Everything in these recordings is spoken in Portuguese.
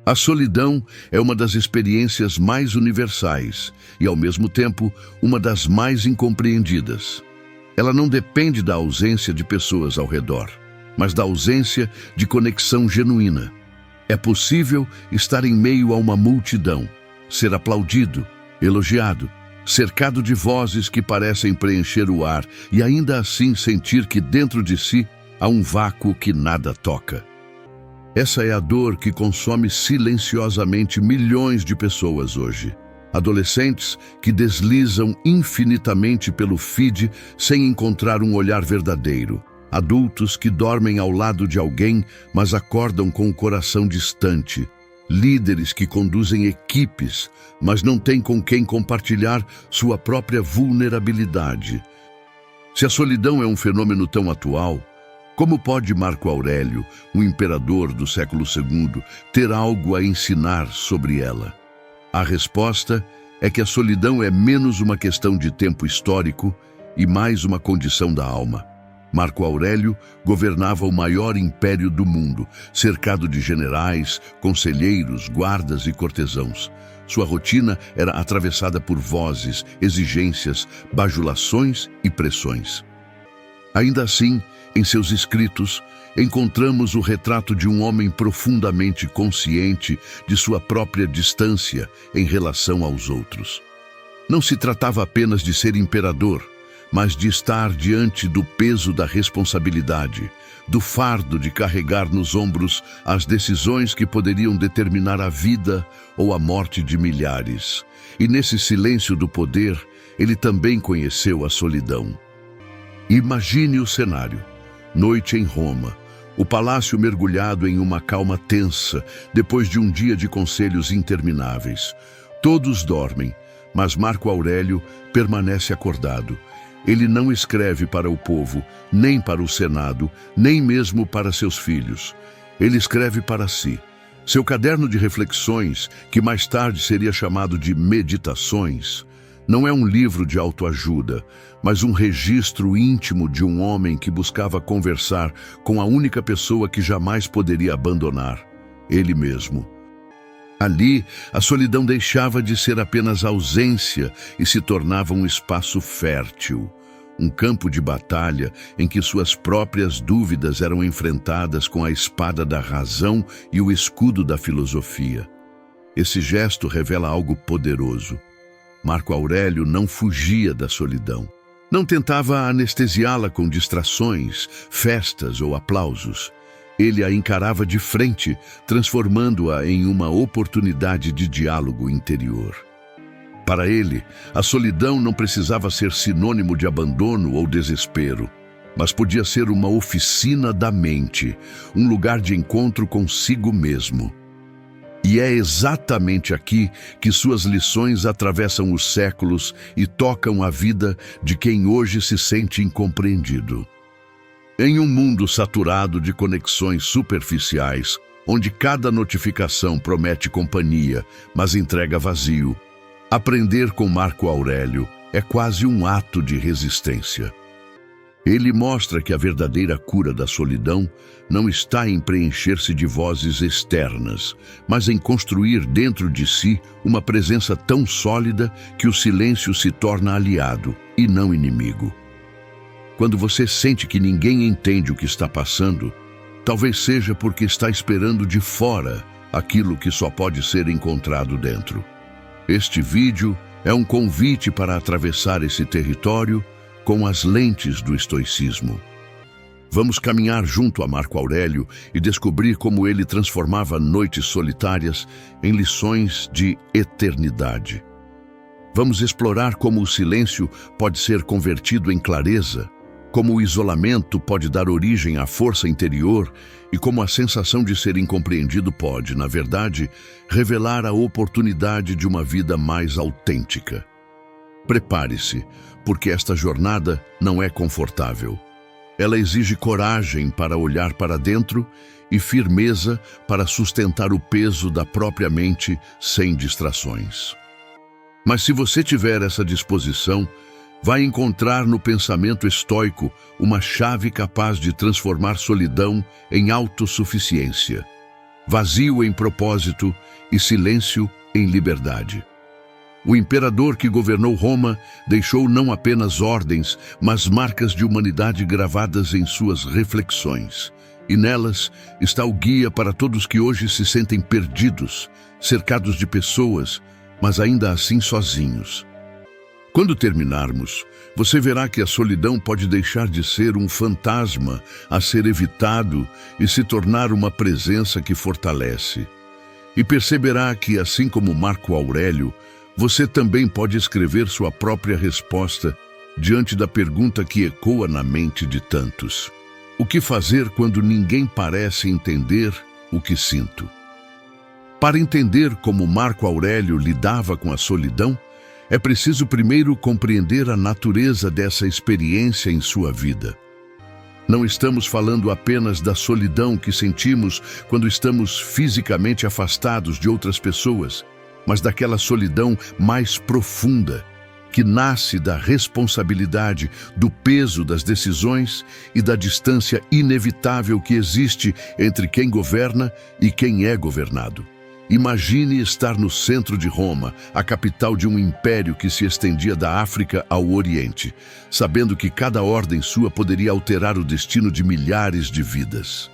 A solidão é uma das experiências mais universais e, ao mesmo tempo, uma das mais incompreendidas. Ela não depende da ausência de pessoas ao redor, mas da ausência de conexão genuína. É possível estar em meio a uma multidão, ser aplaudido, elogiado, cercado de vozes que parecem preencher o ar e ainda assim sentir que dentro de si há um vácuo que nada toca. Essa é a dor que consome silenciosamente milhões de pessoas hoje. Adolescentes que deslizam infinitamente pelo feed sem encontrar um olhar verdadeiro. Adultos que dormem ao lado de alguém, mas acordam com o coração distante. Líderes que conduzem equipes, mas não têm com quem compartilhar sua própria vulnerabilidade. Se a solidão é um fenômeno tão atual, como pode Marco Aurélio, um imperador do século II, ter algo a ensinar sobre ela? A resposta é que a solidão é menos uma questão de tempo histórico e mais uma condição da alma. Marco Aurélio governava o maior império do mundo, cercado de generais, conselheiros, guardas e cortesãos. Sua rotina era atravessada por vozes, exigências, bajulações e pressões. Ainda assim, em seus escritos, encontramos o retrato de um homem profundamente consciente de sua própria distância em relação aos outros. Não se tratava apenas de ser imperador, mas de estar diante do peso da responsabilidade, do fardo de carregar nos ombros as decisões que poderiam determinar a vida ou a morte de milhares. E nesse silêncio do poder, ele também conheceu a solidão. Imagine o cenário. Noite em Roma, o palácio mergulhado em uma calma tensa, depois de um dia de conselhos intermináveis. Todos dormem, mas Marco Aurélio permanece acordado. Ele não escreve para o povo, nem para o Senado, nem mesmo para seus filhos. Ele escreve para si. Seu caderno de reflexões, que mais tarde seria chamado de Meditações, não é um livro de autoajuda, mas um registro íntimo de um homem que buscava conversar com a única pessoa que jamais poderia abandonar, ele mesmo. Ali, a solidão deixava de ser apenas ausência e se tornava um espaço fértil, um campo de batalha em que suas próprias dúvidas eram enfrentadas com a espada da razão e o escudo da filosofia. Esse gesto revela algo poderoso. Marco Aurélio não fugia da solidão. Não tentava anestesiá-la com distrações, festas ou aplausos. Ele a encarava de frente, transformando-a em uma oportunidade de diálogo interior. Para ele, a solidão não precisava ser sinônimo de abandono ou desespero, mas podia ser uma oficina da mente, um lugar de encontro consigo mesmo. E é exatamente aqui que suas lições atravessam os séculos e tocam a vida de quem hoje se sente incompreendido. Em um mundo saturado de conexões superficiais, onde cada notificação promete companhia, mas entrega vazio, aprender com Marco Aurélio é quase um ato de resistência. Ele mostra que a verdadeira cura da solidão não está em preencher-se de vozes externas, mas em construir dentro de si uma presença tão sólida que o silêncio se torna aliado e não inimigo. Quando você sente que ninguém entende o que está passando, talvez seja porque está esperando de fora aquilo que só pode ser encontrado dentro. Este vídeo é um convite para atravessar esse território com as lentes do estoicismo. Vamos caminhar junto a Marco Aurélio e descobrir como ele transformava noites solitárias em lições de eternidade. Vamos explorar como o silêncio pode ser convertido em clareza, como o isolamento pode dar origem à força interior e como a sensação de ser incompreendido pode, na verdade, revelar a oportunidade de uma vida mais autêntica. Prepare-se, porque esta jornada não é confortável. Ela exige coragem para olhar para dentro e firmeza para sustentar o peso da própria mente sem distrações. Mas se você tiver essa disposição, vai encontrar no pensamento estoico uma chave capaz de transformar solidão em autossuficiência. vazio em propósito e silêncio em liberdade. O imperador que governou Roma deixou não apenas ordens, mas marcas de humanidade gravadas em suas reflexões. E nelas está o guia para todos que hoje se sentem perdidos, cercados de pessoas, mas ainda assim sozinhos. Quando terminarmos, você verá que a solidão pode deixar de ser um fantasma a ser evitado e se tornar uma presença que fortalece. E perceberá que, assim como Marco Aurélio, você também pode escrever sua própria resposta diante da pergunta que ecoa na mente de tantos. O que fazer quando ninguém parece entender o que sinto? Para entender como Marco Aurélio lidava com a solidão, é preciso primeiro compreender a natureza dessa experiência em sua vida. Não estamos falando apenas da solidão que sentimos quando estamos fisicamente afastados de outras pessoas, mas daquela solidão mais profunda, que nasce da responsabilidade, do peso das decisões e da distância inevitável que existe entre quem governa e quem é governado. Imagine estar no centro de Roma, a capital de um império que se estendia da África ao Oriente, sabendo que cada ordem sua poderia alterar o destino de milhares de vidas.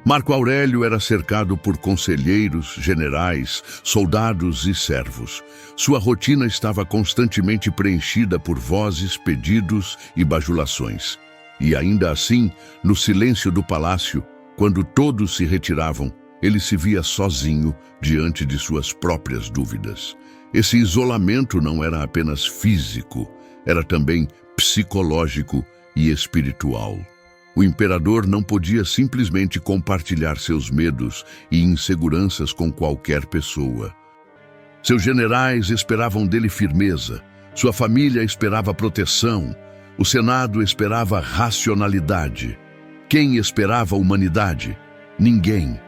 Marco Aurélio era cercado por conselheiros, generais, soldados e servos. Sua rotina estava constantemente preenchida por vozes, pedidos e bajulações. E ainda assim, no silêncio do palácio, quando todos se retiravam, ele se via sozinho diante de suas próprias dúvidas. Esse isolamento não era apenas físico, era também psicológico e espiritual. O imperador não podia simplesmente compartilhar seus medos e inseguranças com qualquer pessoa. Seus generais esperavam dele firmeza, sua família esperava proteção, o Senado esperava racionalidade. Quem esperava humanidade? Ninguém.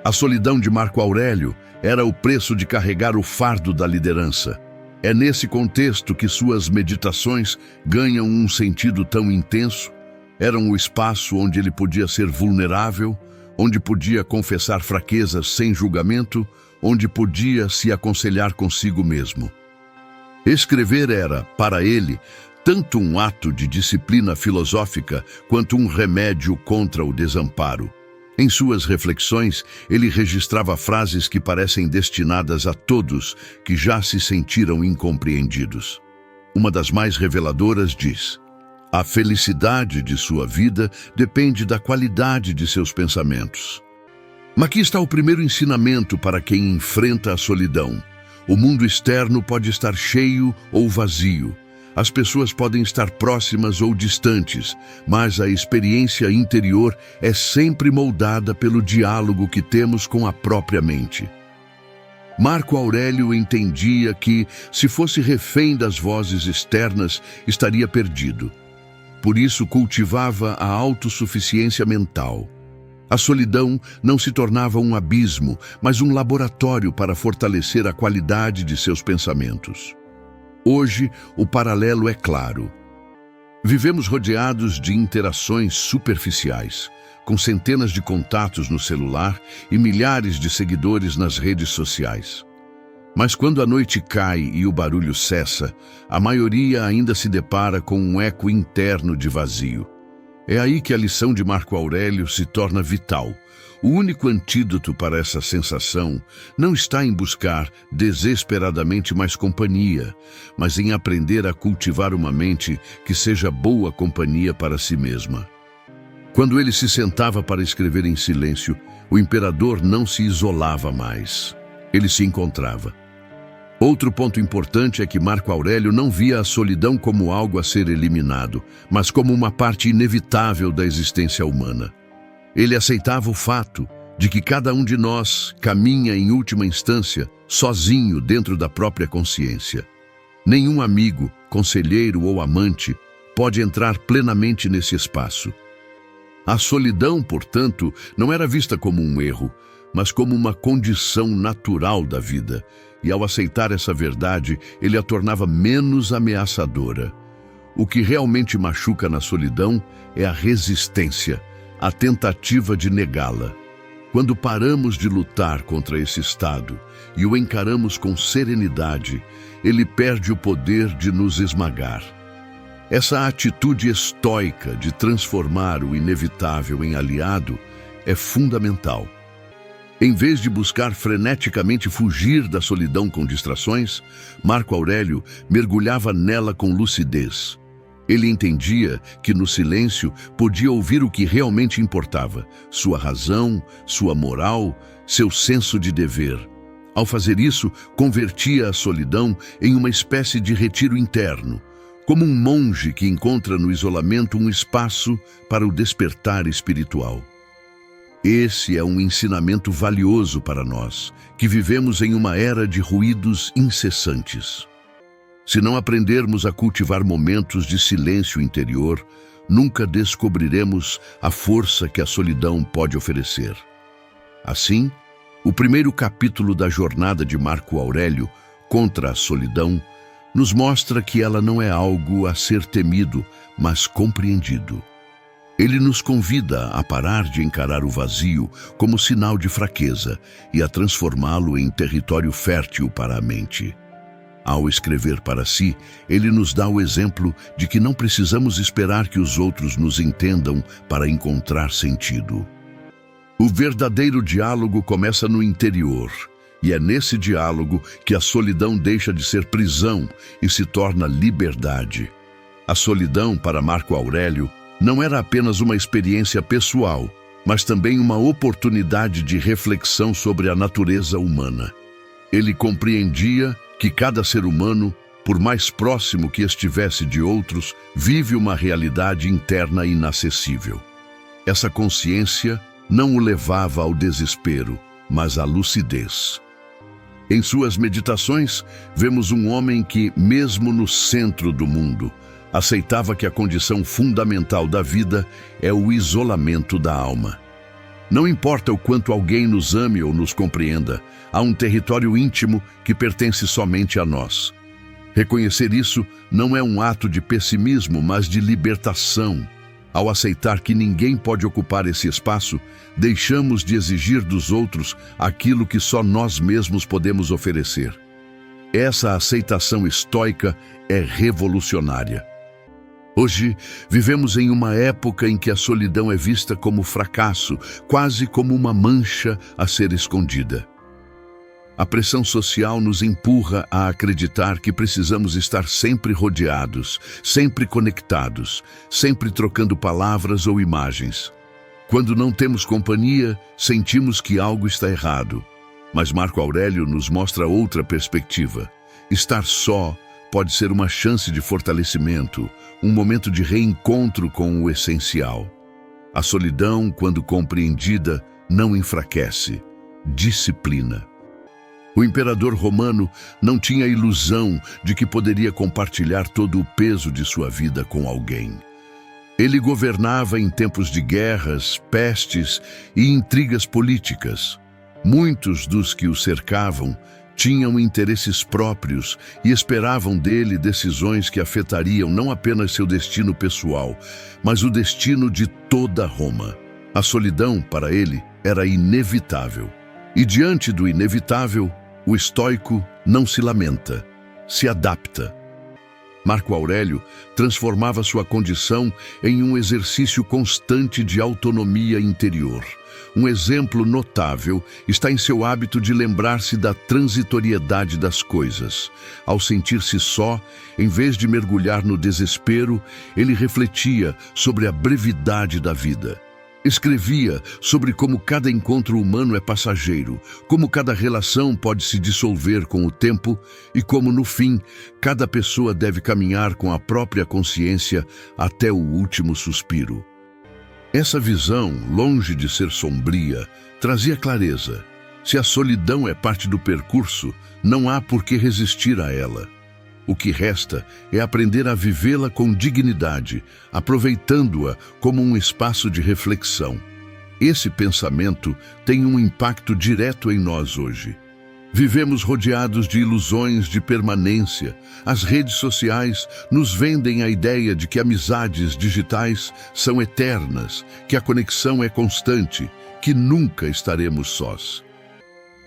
A solidão de Marco Aurélio era o preço de carregar o fardo da liderança. É nesse contexto que suas meditações ganham um sentido tão intenso. Eram o espaço onde ele podia ser vulnerável, onde podia confessar fraquezas sem julgamento, onde podia se aconselhar consigo mesmo. Escrever era, para ele, tanto um ato de disciplina filosófica quanto um remédio contra o desamparo. Em suas reflexões, ele registrava frases que parecem destinadas a todos que já se sentiram incompreendidos. Uma das mais reveladoras diz: a felicidade de sua vida depende da qualidade de seus pensamentos. Mas aqui está o primeiro ensinamento para quem enfrenta a solidão. O mundo externo pode estar cheio ou vazio. As pessoas podem estar próximas ou distantes, mas a experiência interior é sempre moldada pelo diálogo que temos com a própria mente. Marco Aurélio entendia que, se fosse refém das vozes externas, estaria perdido. Por isso cultivava a autossuficiência mental. A solidão não se tornava um abismo, mas um laboratório para fortalecer a qualidade de seus pensamentos. Hoje, o paralelo é claro. Vivemos rodeados de interações superficiais, com centenas de contatos no celular e milhares de seguidores nas redes sociais. Mas quando a noite cai e o barulho cessa, a maioria ainda se depara com um eco interno de vazio. É aí que a lição de Marco Aurélio se torna vital. O único antídoto para essa sensação não está em buscar desesperadamente mais companhia, mas em aprender a cultivar uma mente que seja boa companhia para si mesma. Quando ele se sentava para escrever em silêncio, o imperador não se isolava mais. Ele se encontrava. Outro ponto importante é que Marco Aurélio não via a solidão como algo a ser eliminado, mas como uma parte inevitável da existência humana. Ele aceitava o fato de que cada um de nós caminha em última instância sozinho dentro da própria consciência. Nenhum amigo, conselheiro ou amante pode entrar plenamente nesse espaço. A solidão, portanto, não era vista como um erro, mas como uma condição natural da vida, e ao aceitar essa verdade, ele a tornava menos ameaçadora. O que realmente machuca na solidão é a resistência, a tentativa de negá-la. Quando paramos de lutar contra esse estado e o encaramos com serenidade, ele perde o poder de nos esmagar. Essa atitude estoica de transformar o inevitável em aliado é fundamental. Em vez de buscar freneticamente fugir da solidão com distrações, Marco Aurélio mergulhava nela com lucidez. Ele entendia que no silêncio podia ouvir o que realmente importava, sua razão, sua moral, seu senso de dever. Ao fazer isso, convertia a solidão em uma espécie de retiro interno, como um monge que encontra no isolamento um espaço para o despertar espiritual. Esse é um ensinamento valioso para nós, que vivemos em uma era de ruídos incessantes. Se não aprendermos a cultivar momentos de silêncio interior, nunca descobriremos a força que a solidão pode oferecer. Assim, o primeiro capítulo da jornada de Marco Aurélio contra a solidão nos mostra que ela não é algo a ser temido, mas compreendido. Ele nos convida a parar de encarar o vazio como sinal de fraqueza e a transformá-lo em território fértil para a mente. Ao escrever para si, ele nos dá o exemplo de que não precisamos esperar que os outros nos entendam para encontrar sentido. O verdadeiro diálogo começa no interior, e é nesse diálogo que a solidão deixa de ser prisão e se torna liberdade. A solidão, para Marco Aurélio, não era apenas uma experiência pessoal, mas também uma oportunidade de reflexão sobre a natureza humana. Ele compreendia que cada ser humano, por mais próximo que estivesse de outros, vive uma realidade interna inacessível. Essa consciência não o levava ao desespero, mas à lucidez. Em suas meditações, vemos um homem que, mesmo no centro do mundo, aceitava que a condição fundamental da vida é o isolamento da alma. Não importa o quanto alguém nos ame ou nos compreenda, há um território íntimo que pertence somente a nós. Reconhecer isso não é um ato de pessimismo, mas de libertação. Ao aceitar que ninguém pode ocupar esse espaço, deixamos de exigir dos outros aquilo que só nós mesmos podemos oferecer. Essa aceitação estoica é revolucionária. Hoje, vivemos em uma época em que a solidão é vista como fracasso, quase como uma mancha a ser escondida. A pressão social nos empurra a acreditar que precisamos estar sempre rodeados, sempre conectados, sempre trocando palavras ou imagens. Quando não temos companhia, sentimos que algo está errado. Mas Marco Aurélio nos mostra outra perspectiva. Estar só pode ser uma chance de fortalecimento, um momento de reencontro com o essencial. A solidão, quando compreendida, não enfraquece, disciplina. O imperador romano não tinha ilusão de que poderia compartilhar todo o peso de sua vida com alguém. Ele governava em tempos de guerras, pestes e intrigas políticas. Muitos dos que o cercavam tinham interesses próprios e esperavam dele decisões que afetariam não apenas seu destino pessoal, mas o destino de toda Roma. A solidão, para ele, era inevitável. E diante do inevitável, o estoico não se lamenta, se adapta. Marco Aurélio transformava sua condição em um exercício constante de autonomia interior. Um exemplo notável está em seu hábito de lembrar-se da transitoriedade das coisas. Ao sentir-se só, em vez de mergulhar no desespero, ele refletia sobre a brevidade da vida. Escrevia sobre como cada encontro humano é passageiro, como cada relação pode se dissolver com o tempo e como, no fim, cada pessoa deve caminhar com a própria consciência até o último suspiro. Essa visão, longe de ser sombria, trazia clareza. Se a solidão é parte do percurso, não há por que resistir a ela. O que resta é aprender a vivê-la com dignidade, aproveitando-a como um espaço de reflexão. Esse pensamento tem um impacto direto em nós hoje. Vivemos rodeados de ilusões de permanência. As redes sociais nos vendem a ideia de que amizades digitais são eternas, que a conexão é constante, que nunca estaremos sós.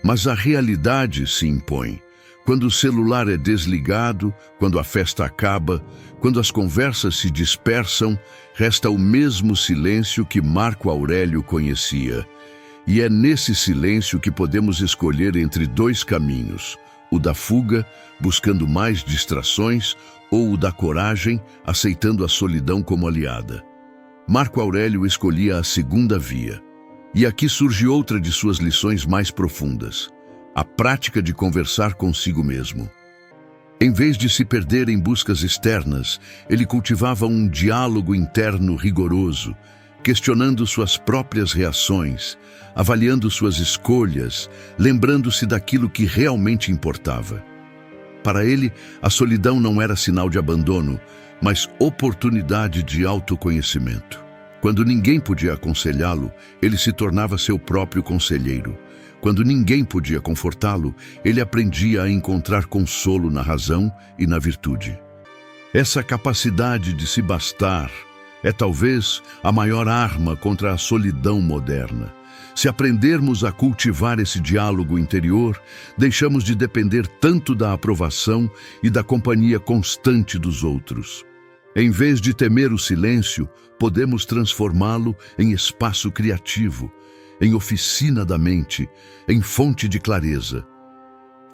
Mas a realidade se impõe. Quando o celular é desligado, quando a festa acaba, quando as conversas se dispersam, resta o mesmo silêncio que Marco Aurélio conhecia. E é nesse silêncio que podemos escolher entre dois caminhos: o da fuga, buscando mais distrações, ou o da coragem, aceitando a solidão como aliada. Marco Aurélio escolhia a segunda via. E aqui surge outra de suas lições mais profundas: a prática de conversar consigo mesmo. Em vez de se perder em buscas externas, ele cultivava um diálogo interno rigoroso, questionando suas próprias reações, avaliando suas escolhas, lembrando-se daquilo que realmente importava. Para ele, a solidão não era sinal de abandono, mas oportunidade de autoconhecimento. Quando ninguém podia aconselhá-lo, ele se tornava seu próprio conselheiro. Quando ninguém podia confortá-lo, ele aprendia a encontrar consolo na razão e na virtude. Essa capacidade de se bastar é talvez a maior arma contra a solidão moderna. Se aprendermos a cultivar esse diálogo interior, deixamos de depender tanto da aprovação e da companhia constante dos outros. Em vez de temer o silêncio, podemos transformá-lo em espaço criativo, em oficina da mente, em fonte de clareza.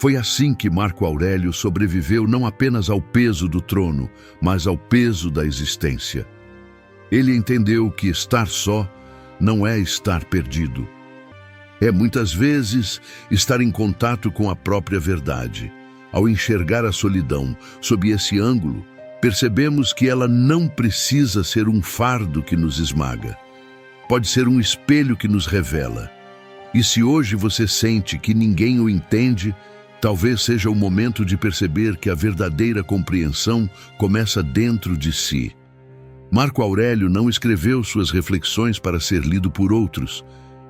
Foi assim que Marco Aurélio sobreviveu não apenas ao peso do trono, mas ao peso da existência. Ele entendeu que estar só não é estar perdido. É muitas vezes estar em contato com a própria verdade. Ao enxergar a solidão sob esse ângulo, percebemos que ela não precisa ser um fardo que nos esmaga. Pode ser um espelho que nos revela. E se hoje você sente que ninguém o entende, talvez seja o momento de perceber que a verdadeira compreensão começa dentro de si. Marco Aurélio não escreveu suas reflexões para ser lido por outros,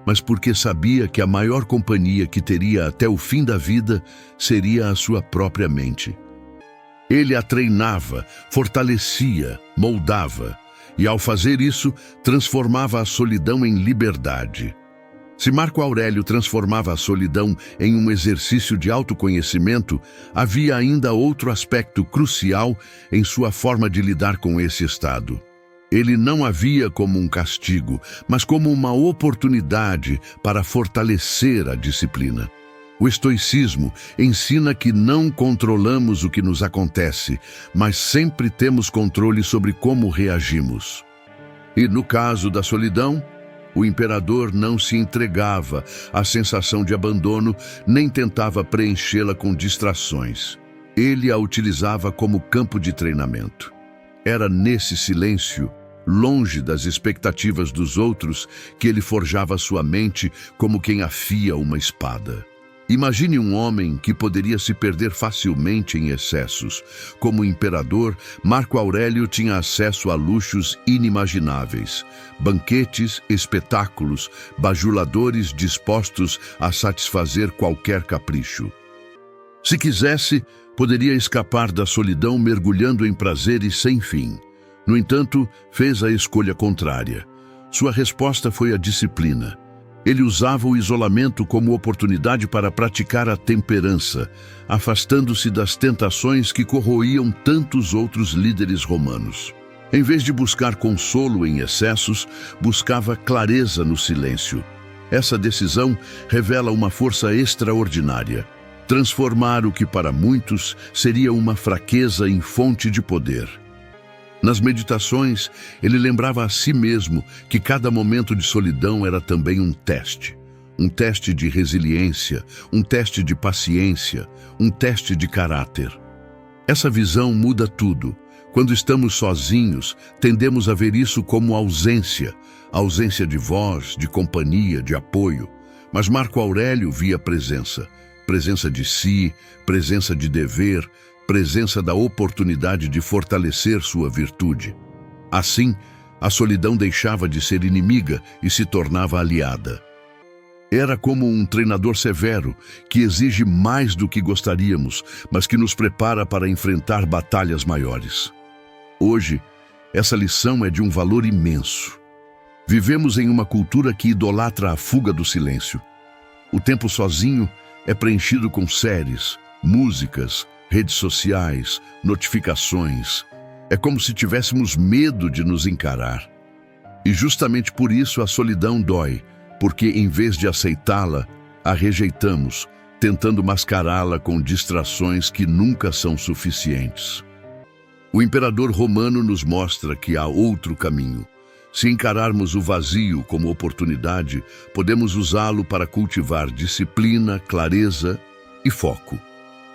mas porque sabia que a maior companhia que teria até o fim da vida seria a sua própria mente. Ele a treinava, fortalecia, moldava, e ao fazer isso, transformava a solidão em liberdade. Se Marco Aurélio transformava a solidão em um exercício de autoconhecimento, havia ainda outro aspecto crucial em sua forma de lidar com esse estado. Ele não a via como um castigo, mas como uma oportunidade para fortalecer a disciplina. O estoicismo ensina que não controlamos o que nos acontece, mas sempre temos controle sobre como reagimos. E no caso da solidão, o imperador não se entregava à sensação de abandono, nem tentava preenchê-la com distrações. Ele a utilizava como campo de treinamento. Era nesse silêncio, longe das expectativas dos outros, que ele forjava sua mente como quem afia uma espada. Imagine um homem que poderia se perder facilmente em excessos. Como imperador, Marco Aurélio tinha acesso a luxos inimagináveis, banquetes, espetáculos, bajuladores dispostos a satisfazer qualquer capricho. Se quisesse, poderia escapar da solidão mergulhando em prazeres sem fim. No entanto, fez a escolha contrária. Sua resposta foi a disciplina. Ele usava o isolamento como oportunidade para praticar a temperança, afastando-se das tentações que corroíam tantos outros líderes romanos. Em vez de buscar consolo em excessos, buscava clareza no silêncio. Essa decisão revela uma força extraordinária: transformar o que para muitos seria uma fraqueza em fonte de poder. Nas meditações, ele lembrava a si mesmo que cada momento de solidão era também um teste de resiliência, um teste de paciência, um teste de caráter. Essa visão muda tudo. Quando estamos sozinhos, tendemos a ver isso como ausência de voz, de companhia, de apoio. Mas Marco Aurélio via presença de si, presença de dever, presença da oportunidade de fortalecer sua virtude. Assim, a solidão deixava de ser inimiga e se tornava aliada. Era como um treinador severo, que exige mais do que gostaríamos, mas que nos prepara para enfrentar batalhas maiores. Hoje, essa lição é de um valor imenso. Vivemos em uma cultura que idolatra a fuga do silêncio. O tempo sozinho é preenchido com séries, músicas, redes sociais, notificações. É como se tivéssemos medo de nos encarar. E justamente por isso a solidão dói, porque em vez de aceitá-la, a rejeitamos, tentando mascará-la com distrações que nunca são suficientes. O imperador romano nos mostra que há outro caminho. Se encararmos o vazio como oportunidade, podemos usá-lo para cultivar disciplina, clareza e foco.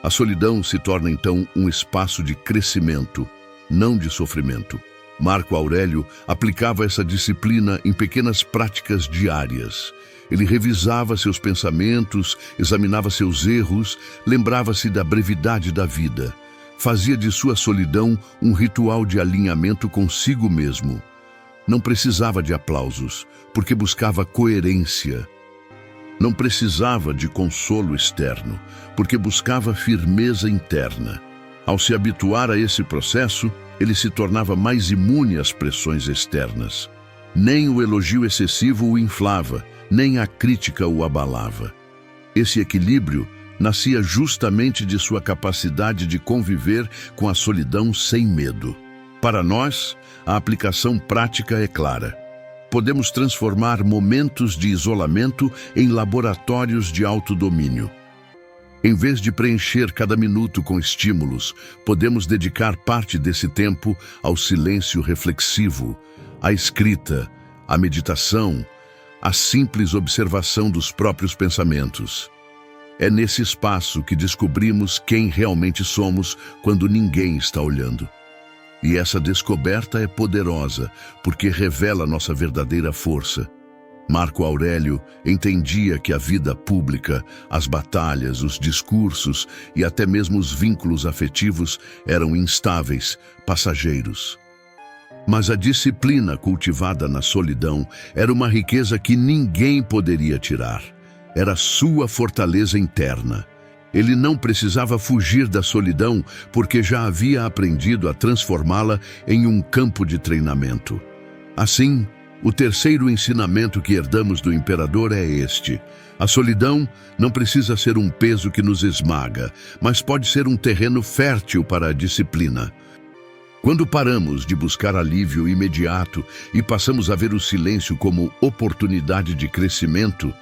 A solidão se torna então um espaço de crescimento, não de sofrimento. Marco Aurélio aplicava essa disciplina em pequenas práticas diárias. Ele revisava seus pensamentos, examinava seus erros, lembrava-se da brevidade da vida. Fazia de sua solidão um ritual de alinhamento consigo mesmo. Não precisava de aplausos, porque buscava coerência. Não precisava de consolo externo, porque buscava firmeza interna. Ao se habituar a esse processo, ele se tornava mais imune às pressões externas. Nem o elogio excessivo o inflava, nem a crítica o abalava. Esse equilíbrio nascia justamente de sua capacidade de conviver com a solidão sem medo. Para nós, a aplicação prática é clara. Podemos transformar momentos de isolamento em laboratórios de autodomínio. Em vez de preencher cada minuto com estímulos, podemos dedicar parte desse tempo ao silêncio reflexivo, à escrita, à meditação, à simples observação dos próprios pensamentos. É nesse espaço que descobrimos quem realmente somos quando ninguém está olhando. E essa descoberta é poderosa, porque revela nossa verdadeira força. Marco Aurélio entendia que a vida pública, as batalhas, os discursos e até mesmo os vínculos afetivos eram instáveis, passageiros. Mas a disciplina cultivada na solidão era uma riqueza que ninguém poderia tirar. Era sua fortaleza interna. Ele não precisava fugir da solidão porque já havia aprendido a transformá-la em um campo de treinamento. Assim, o terceiro ensinamento que herdamos do imperador é este: a solidão não precisa ser um peso que nos esmaga, mas pode ser um terreno fértil para a disciplina. Quando paramos de buscar alívio imediato e passamos a ver o silêncio como oportunidade de crescimento,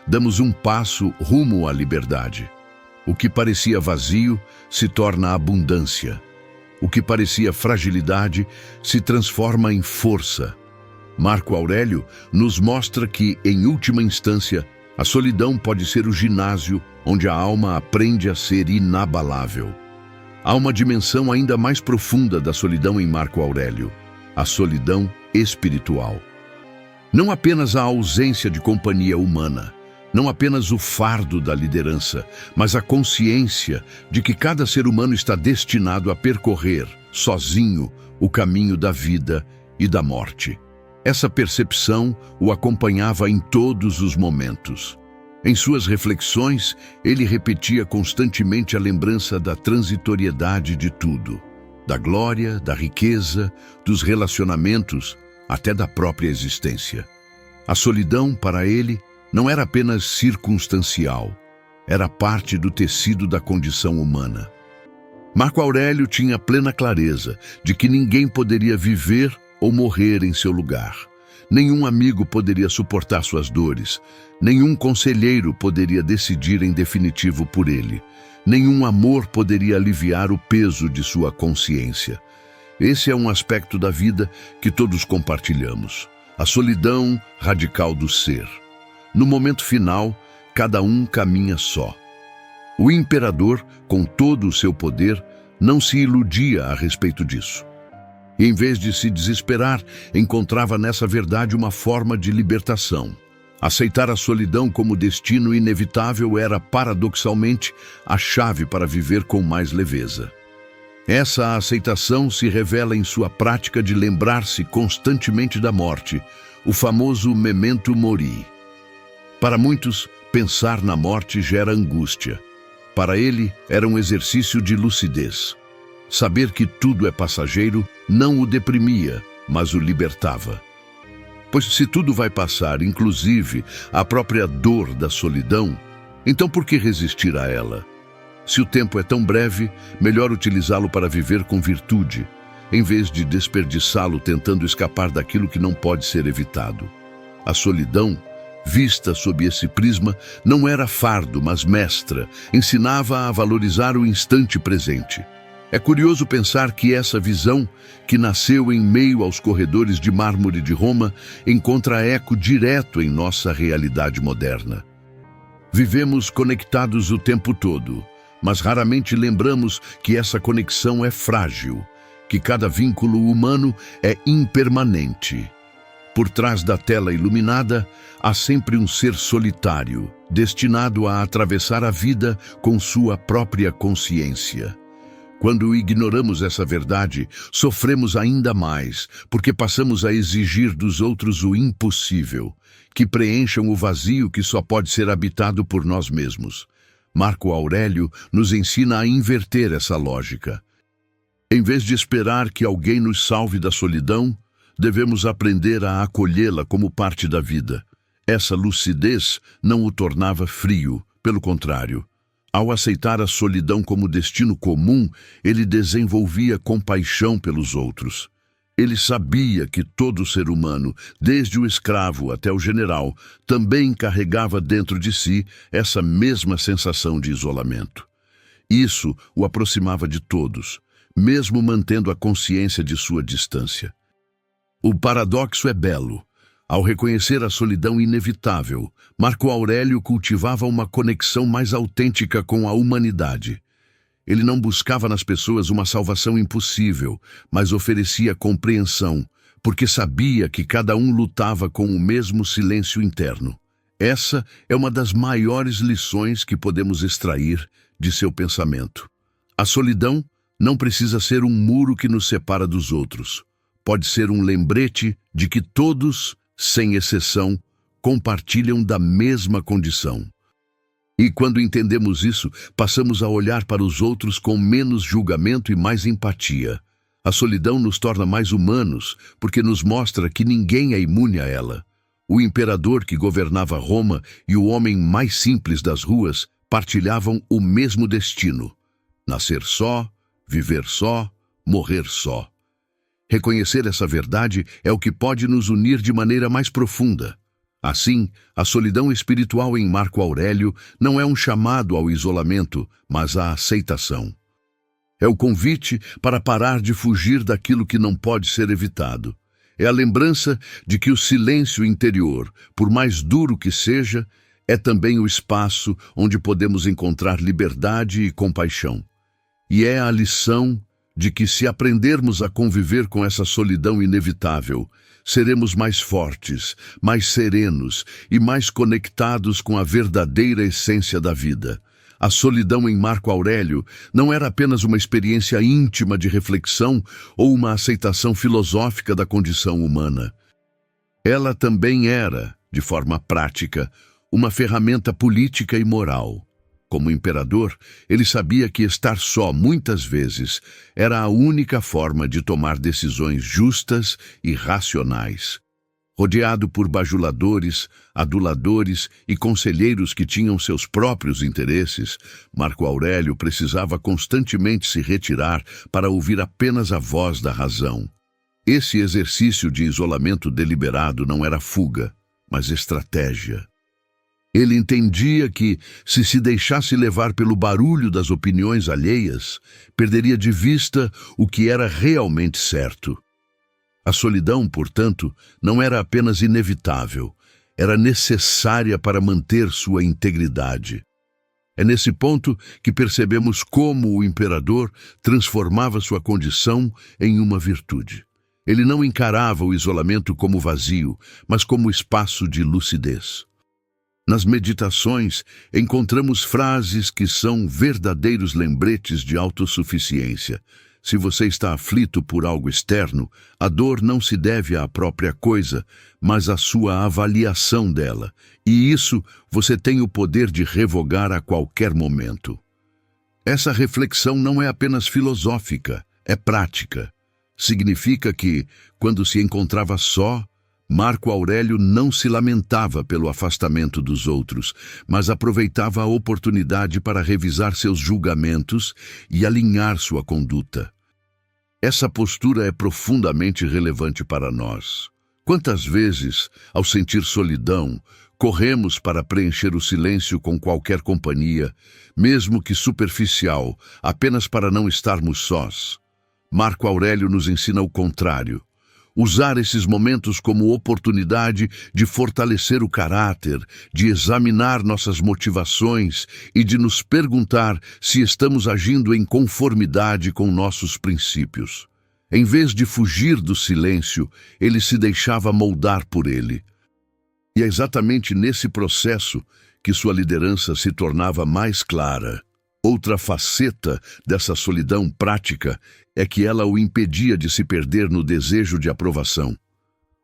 damos um passo rumo à liberdade. O que parecia vazio se torna abundância. O que parecia fragilidade se transforma em força. Marco Aurélio nos mostra que, em última instância, a solidão pode ser o ginásio onde a alma aprende a ser inabalável. Há uma dimensão ainda mais profunda da solidão em Marco Aurélio: a solidão espiritual. Não apenas a ausência de companhia humana, não apenas o fardo da liderança, mas a consciência de que cada ser humano está destinado a percorrer, sozinho, o caminho da vida e da morte. Essa percepção o acompanhava em todos os momentos. Em suas reflexões, ele repetia constantemente a lembrança da transitoriedade de tudo, da glória, da riqueza, dos relacionamentos, até da própria existência. A solidão, para ele, não era apenas circunstancial, era parte do tecido da condição humana. Marco Aurélio tinha plena clareza de que ninguém poderia viver ou morrer em seu lugar. Nenhum amigo poderia suportar suas dores, nenhum conselheiro poderia decidir em definitivo por ele, nenhum amor poderia aliviar o peso de sua consciência. Esse é um aspecto da vida que todos compartilhamos, a solidão radical do ser. No momento final, cada um caminha só. O imperador, com todo o seu poder, não se iludia a respeito disso. E, em vez de se desesperar, encontrava nessa verdade uma forma de libertação. Aceitar a solidão como destino inevitável era, paradoxalmente, a chave para viver com mais leveza. Essa aceitação se revela em sua prática de lembrar-se constantemente da morte, o famoso memento mori. Para muitos, pensar na morte gera angústia. Para ele, era um exercício de lucidez. Saber que tudo é passageiro não o deprimia, mas o libertava. Pois se tudo vai passar, inclusive a própria dor da solidão, então por que resistir a ela? Se o tempo é tão breve, melhor utilizá-lo para viver com virtude, em vez de desperdiçá-lo tentando escapar daquilo que não pode ser evitado. A solidão, vista sob esse prisma, não era fardo, mas mestra, ensinava a valorizar o instante presente. É curioso pensar que essa visão, que nasceu em meio aos corredores de mármore de Roma, encontra eco direto em nossa realidade moderna. Vivemos conectados o tempo todo, mas raramente lembramos que essa conexão é frágil, que cada vínculo humano é impermanente. Por trás da tela iluminada, há sempre um ser solitário, destinado a atravessar a vida com sua própria consciência. Quando ignoramos essa verdade, sofremos ainda mais, porque passamos a exigir dos outros o impossível, que preencham o vazio que só pode ser habitado por nós mesmos. Marco Aurélio nos ensina a inverter essa lógica. Em vez de esperar que alguém nos salve da solidão, devemos aprender a acolhê-la como parte da vida. Essa lucidez não o tornava frio, pelo contrário. Ao aceitar a solidão como destino comum, ele desenvolvia compaixão pelos outros. Ele sabia que todo ser humano, desde o escravo até o general, também carregava dentro de si essa mesma sensação de isolamento. Isso o aproximava de todos, mesmo mantendo a consciência de sua distância. O paradoxo é belo. Ao reconhecer a solidão inevitável, Marco Aurélio cultivava uma conexão mais autêntica com a humanidade. Ele não buscava nas pessoas uma salvação impossível, mas oferecia compreensão, porque sabia que cada um lutava com o mesmo silêncio interno. Essa é uma das maiores lições que podemos extrair de seu pensamento. A solidão não precisa ser um muro que nos separa dos outros. Pode ser um lembrete de que todos, sem exceção, compartilham da mesma condição. E quando entendemos isso, passamos a olhar para os outros com menos julgamento e mais empatia. A solidão nos torna mais humanos, porque nos mostra que ninguém é imune a ela. O imperador que governava Roma e o homem mais simples das ruas partilhavam o mesmo destino: nascer só, viver só, morrer só. Reconhecer essa verdade é o que pode nos unir de maneira mais profunda. Assim, a solidão espiritual em Marco Aurélio não é um chamado ao isolamento, mas à aceitação. É o convite para parar de fugir daquilo que não pode ser evitado. É a lembrança de que o silêncio interior, por mais duro que seja, é também o espaço onde podemos encontrar liberdade e compaixão. E é a lição de que, se aprendermos a conviver com essa solidão inevitável, seremos mais fortes, mais serenos e mais conectados com a verdadeira essência da vida. A solidão em Marco Aurélio não era apenas uma experiência íntima de reflexão ou uma aceitação filosófica da condição humana. Ela também era, de forma prática, uma ferramenta política e moral. Como imperador, ele sabia que estar só, muitas vezes, era a única forma de tomar decisões justas e racionais. Rodeado por bajuladores, aduladores e conselheiros que tinham seus próprios interesses, Marco Aurélio precisava constantemente se retirar para ouvir apenas a voz da razão. Esse exercício de isolamento deliberado não era fuga, mas estratégia. Ele entendia que, se deixasse levar pelo barulho das opiniões alheias, perderia de vista o que era realmente certo. A solidão, portanto, não era apenas inevitável, era necessária para manter sua integridade. É nesse ponto que percebemos como o imperador transformava sua condição em uma virtude. Ele não encarava o isolamento como vazio, mas como espaço de lucidez. Nas meditações, encontramos frases que são verdadeiros lembretes de autossuficiência. Se você está aflito por algo externo, a dor não se deve à própria coisa, mas à sua avaliação dela. E isso você tem o poder de revogar a qualquer momento. Essa reflexão não é apenas filosófica, é prática. Significa que, quando se encontrava só, Marco Aurélio não se lamentava pelo afastamento dos outros, mas aproveitava a oportunidade para revisar seus julgamentos e alinhar sua conduta. Essa postura é profundamente relevante para nós. Quantas vezes, ao sentir solidão, corremos para preencher o silêncio com qualquer companhia, mesmo que superficial, apenas para não estarmos sós? Marco Aurélio nos ensina o contrário. Usar esses momentos como oportunidade de fortalecer o caráter, de examinar nossas motivações e de nos perguntar se estamos agindo em conformidade com nossos princípios. Em vez de fugir do silêncio, ele se deixava moldar por ele. E é exatamente nesse processo que sua liderança se tornava mais clara. Outra faceta dessa solidão prática é que ela o impedia de se perder no desejo de aprovação.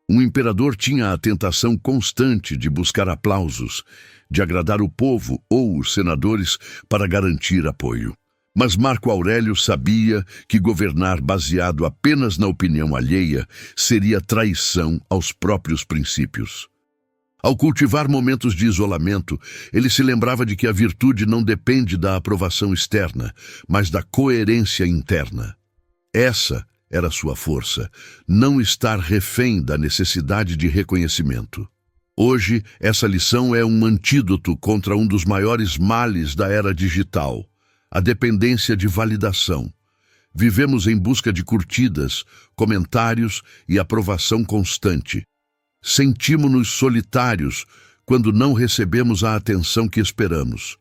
Um imperador tinha a tentação constante de buscar aplausos, de agradar o povo ou os senadores para garantir apoio. Mas Marco Aurélio sabia que governar baseado apenas na opinião alheia seria traição aos próprios princípios. Ao cultivar momentos de isolamento, ele se lembrava de que a virtude não depende da aprovação externa, mas da coerência interna. Essa era sua força, não estar refém da necessidade de reconhecimento. Hoje, essa lição é um antídoto contra um dos maiores males da era digital, a dependência de validação. Vivemos em busca de curtidas, comentários e aprovação constante. Sentimos-nos solitários quando não recebemos a atenção que esperamos.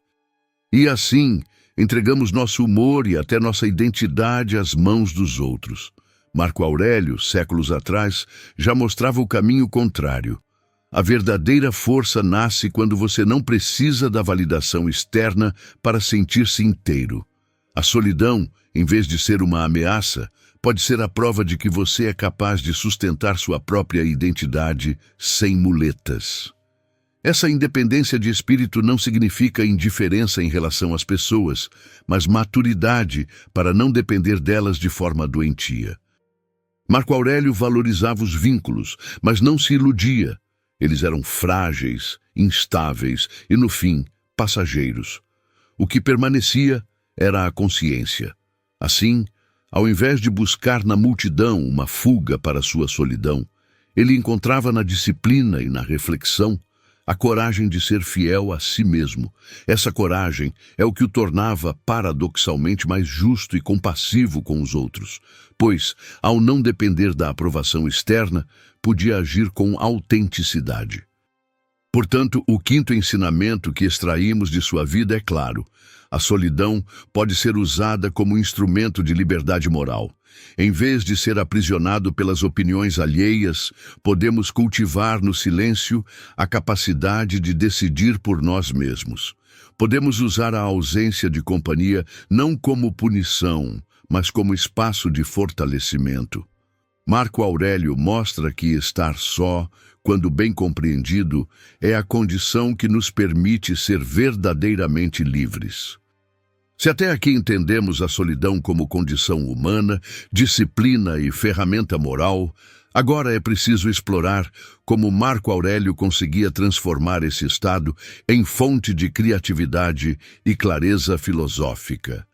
E assim, entregamos nosso humor e até nossa identidade às mãos dos outros. Marco Aurélio, séculos atrás, já mostrava o caminho contrário. A verdadeira força nasce quando você não precisa da validação externa para sentir-se inteiro. A solidão, em vez de ser uma ameaça, pode ser a prova de que você é capaz de sustentar sua própria identidade sem muletas. Essa independência de espírito não significa indiferença em relação às pessoas, mas maturidade para não depender delas de forma doentia. Marco Aurélio valorizava os vínculos, mas não se iludia. Eles eram frágeis, instáveis e, no fim, passageiros. O que permanecia era a consciência. Assim, ao invés de buscar na multidão uma fuga para sua solidão, ele encontrava na disciplina e na reflexão a coragem de ser fiel a si mesmo. Essa coragem é o que o tornava paradoxalmente mais justo e compassivo com os outros, pois, ao não depender da aprovação externa, podia agir com autenticidade. Portanto, o quinto ensinamento que extraímos de sua vida é claro: a solidão pode ser usada como instrumento de liberdade moral. Em vez de ser aprisionado pelas opiniões alheias, podemos cultivar no silêncio a capacidade de decidir por nós mesmos. Podemos usar a ausência de companhia não como punição, mas como espaço de fortalecimento. Marco Aurélio mostra que estar só, quando bem compreendido, é a condição que nos permite ser verdadeiramente livres. Se até aqui entendemos a solidão como condição humana, disciplina e ferramenta moral, agora é preciso explorar como Marco Aurélio conseguia transformar esse estado em fonte de criatividade e clareza filosófica.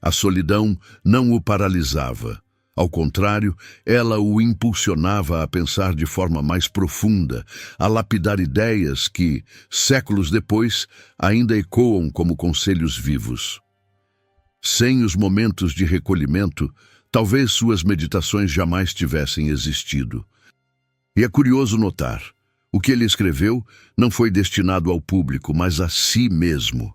A solidão não o paralisava. Ao contrário, ela o impulsionava a pensar de forma mais profunda, a lapidar ideias que, séculos depois, ainda ecoam como conselhos vivos. Sem os momentos de recolhimento, talvez suas meditações jamais tivessem existido. E é curioso notar, o que ele escreveu não foi destinado ao público, mas a si mesmo.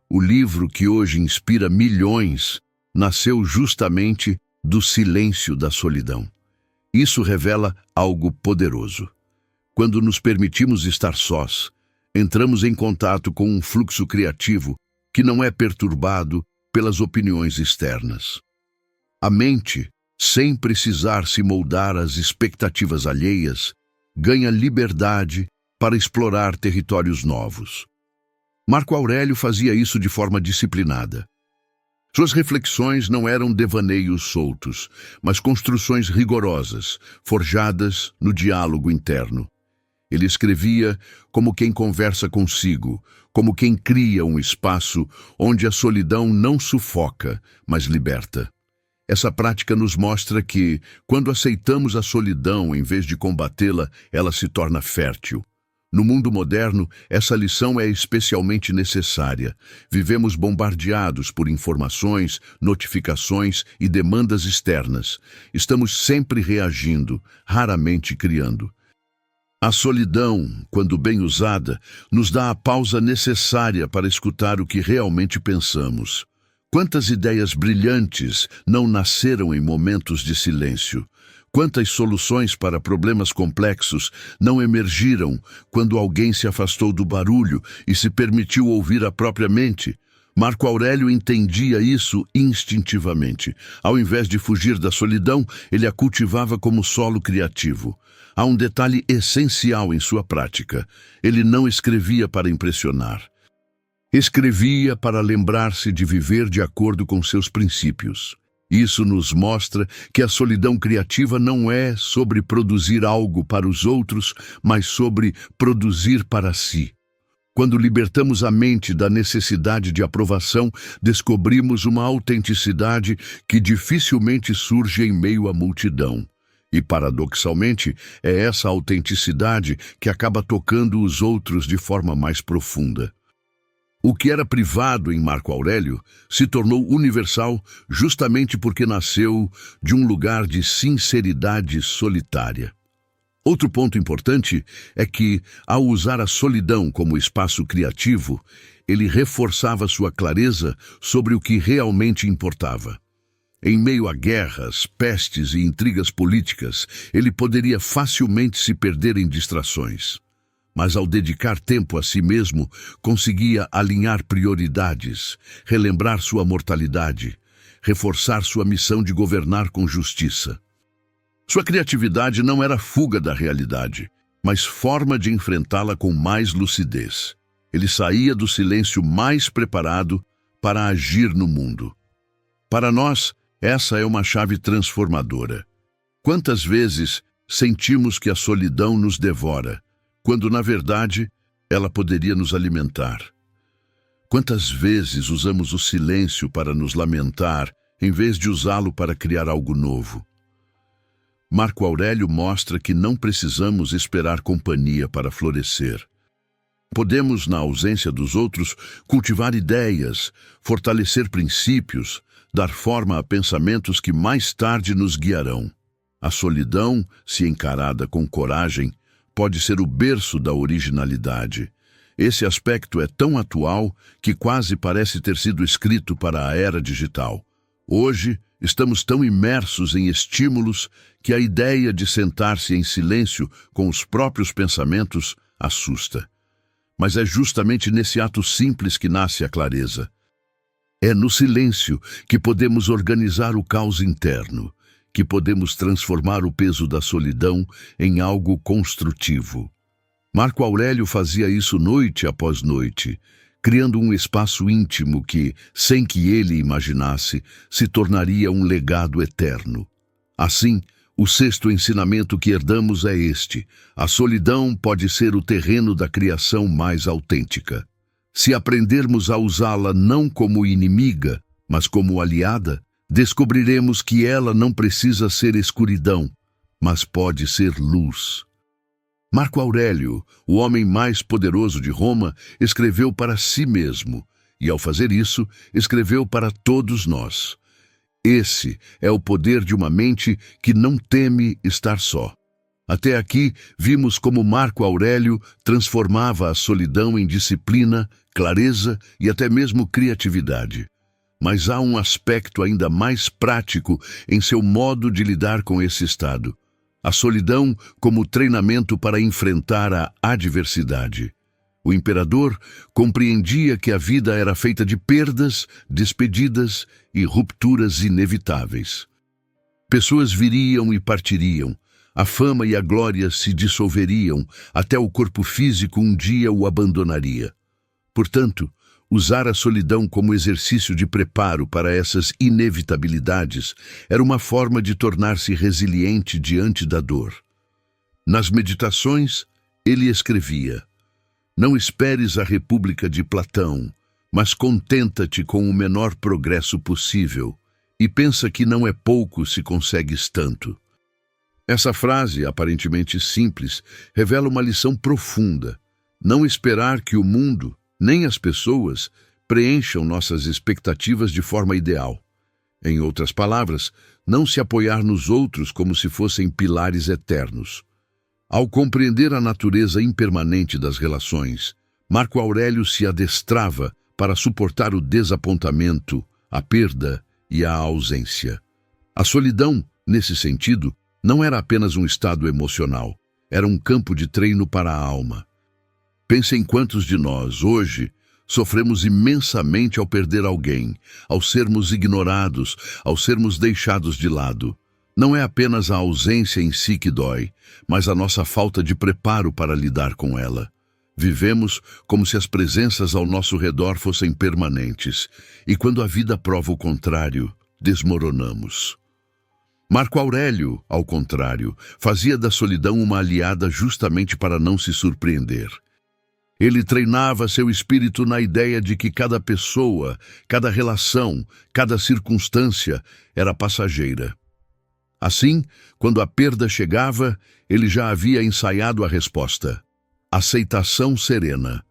O livro que hoje inspira milhões nasceu justamente do silêncio da solidão. Isso revela algo poderoso. Quando nos permitimos estar sós, entramos em contato com um fluxo criativo que não é perturbado pelas opiniões externas. A mente, sem precisar se moldar às expectativas alheias, ganha liberdade para explorar territórios novos. Marco Aurélio fazia isso de forma disciplinada. Suas reflexões não eram devaneios soltos, mas construções rigorosas, forjadas no diálogo interno. Ele escrevia como quem conversa consigo, como quem cria um espaço onde a solidão não sufoca, mas liberta. Essa prática nos mostra que, quando aceitamos a solidão em vez de combatê-la, ela se torna fértil. No mundo moderno, essa lição é especialmente necessária. Vivemos bombardeados por informações, notificações e demandas externas. Estamos sempre reagindo, raramente criando. A solidão, quando bem usada, nos dá a pausa necessária para escutar o que realmente pensamos. Quantas ideias brilhantes não nasceram em momentos de silêncio? Quantas soluções para problemas complexos não emergiram quando alguém se afastou do barulho e se permitiu ouvir a própria mente? Marco Aurélio entendia isso instintivamente. Ao invés de fugir da solidão, ele a cultivava como solo criativo. Há um detalhe essencial em sua prática. Ele não escrevia para impressionar. Escrevia para lembrar-se de viver de acordo com seus princípios. Isso nos mostra que a solidão criativa não é sobre produzir algo para os outros, mas sobre produzir para si. Quando libertamos a mente da necessidade de aprovação, descobrimos uma autenticidade que dificilmente surge em meio à multidão. E, paradoxalmente, é essa autenticidade que acaba tocando os outros de forma mais profunda. O que era privado em Marco Aurélio se tornou universal justamente porque nasceu de um lugar de sinceridade solitária. Outro ponto importante é que, ao usar a solidão como espaço criativo, ele reforçava sua clareza sobre o que realmente importava. Em meio a guerras, pestes e intrigas políticas, ele poderia facilmente se perder em distrações. Mas ao dedicar tempo a si mesmo, conseguia alinhar prioridades, relembrar sua mortalidade, reforçar sua missão de governar com justiça. Sua criatividade não era fuga da realidade, mas forma de enfrentá-la com mais lucidez. Ele saía do silêncio mais preparado para agir no mundo. Para nós, essa é uma chave transformadora. Quantas vezes sentimos que a solidão nos devora, quando, na verdade, ela poderia nos alimentar? Quantas vezes usamos o silêncio para nos lamentar, em vez de usá-lo para criar algo novo? Marco Aurélio mostra que não precisamos esperar companhia para florescer. Podemos, na ausência dos outros, cultivar ideias, fortalecer princípios, dar forma a pensamentos que mais tarde nos guiarão. A solidão, se encarada com coragem, pode ser o berço da originalidade. Esse aspecto é tão atual que quase parece ter sido escrito para a era digital. Hoje, estamos tão imersos em estímulos que a ideia de sentar-se em silêncio com os próprios pensamentos assusta. Mas é justamente nesse ato simples que nasce a clareza. É no silêncio que podemos organizar o caos interno, que podemos transformar o peso da solidão em algo construtivo. Marco Aurélio fazia isso noite após noite, criando um espaço íntimo que, sem que ele imaginasse, se tornaria um legado eterno. Assim, o sexto ensinamento que herdamos é este: a solidão pode ser o terreno da criação mais autêntica. Se aprendermos a usá-la não como inimiga, mas como aliada, descobriremos que ela não precisa ser escuridão, mas pode ser luz. Marco Aurélio, o homem mais poderoso de Roma, escreveu para si mesmo, e ao fazer isso, escreveu para todos nós. Esse é o poder de uma mente que não teme estar só. Até aqui, vimos como Marco Aurélio transformava a solidão em disciplina, clareza e até mesmo criatividade. Mas há um aspecto ainda mais prático em seu modo de lidar com esse estado. A solidão como treinamento para enfrentar a adversidade. O imperador compreendia que a vida era feita de perdas, despedidas e rupturas inevitáveis. Pessoas viriam e partiriam, a fama e a glória se dissolveriam, até o corpo físico um dia o abandonaria. Portanto, usar a solidão como exercício de preparo para essas inevitabilidades era uma forma de tornar-se resiliente diante da dor. Nas meditações, Ele escrevia: "Não esperes a República de Platão, mas contenta-te com o menor progresso possível, e pensa que não é pouco se consegues tanto." Essa frase, aparentemente simples, revela uma lição profunda. Não esperar que o mundo, nem as pessoas, preencham nossas expectativas de forma ideal. Em outras palavras, não se apoiar nos outros como se fossem pilares eternos. Ao compreender a natureza impermanente das relações, Marco Aurélio se adestrava para suportar o desapontamento, a perda e a ausência. A solidão, nesse sentido, não era apenas um estado emocional, era um campo de treino para a alma. Pense em quantos de nós, hoje, sofremos imensamente ao perder alguém, ao sermos ignorados, ao sermos deixados de lado. Não é apenas a ausência em si que dói, mas a nossa falta de preparo para lidar com ela. Vivemos como se as presenças ao nosso redor fossem permanentes, e quando a vida prova o contrário, desmoronamos. Marco Aurélio, ao contrário, fazia da solidão uma aliada justamente para não se surpreender. Ele treinava seu espírito na ideia de que cada pessoa, cada relação, cada circunstância era passageira. Assim, quando a perda chegava, ele já havia ensaiado a resposta: aceitação serena.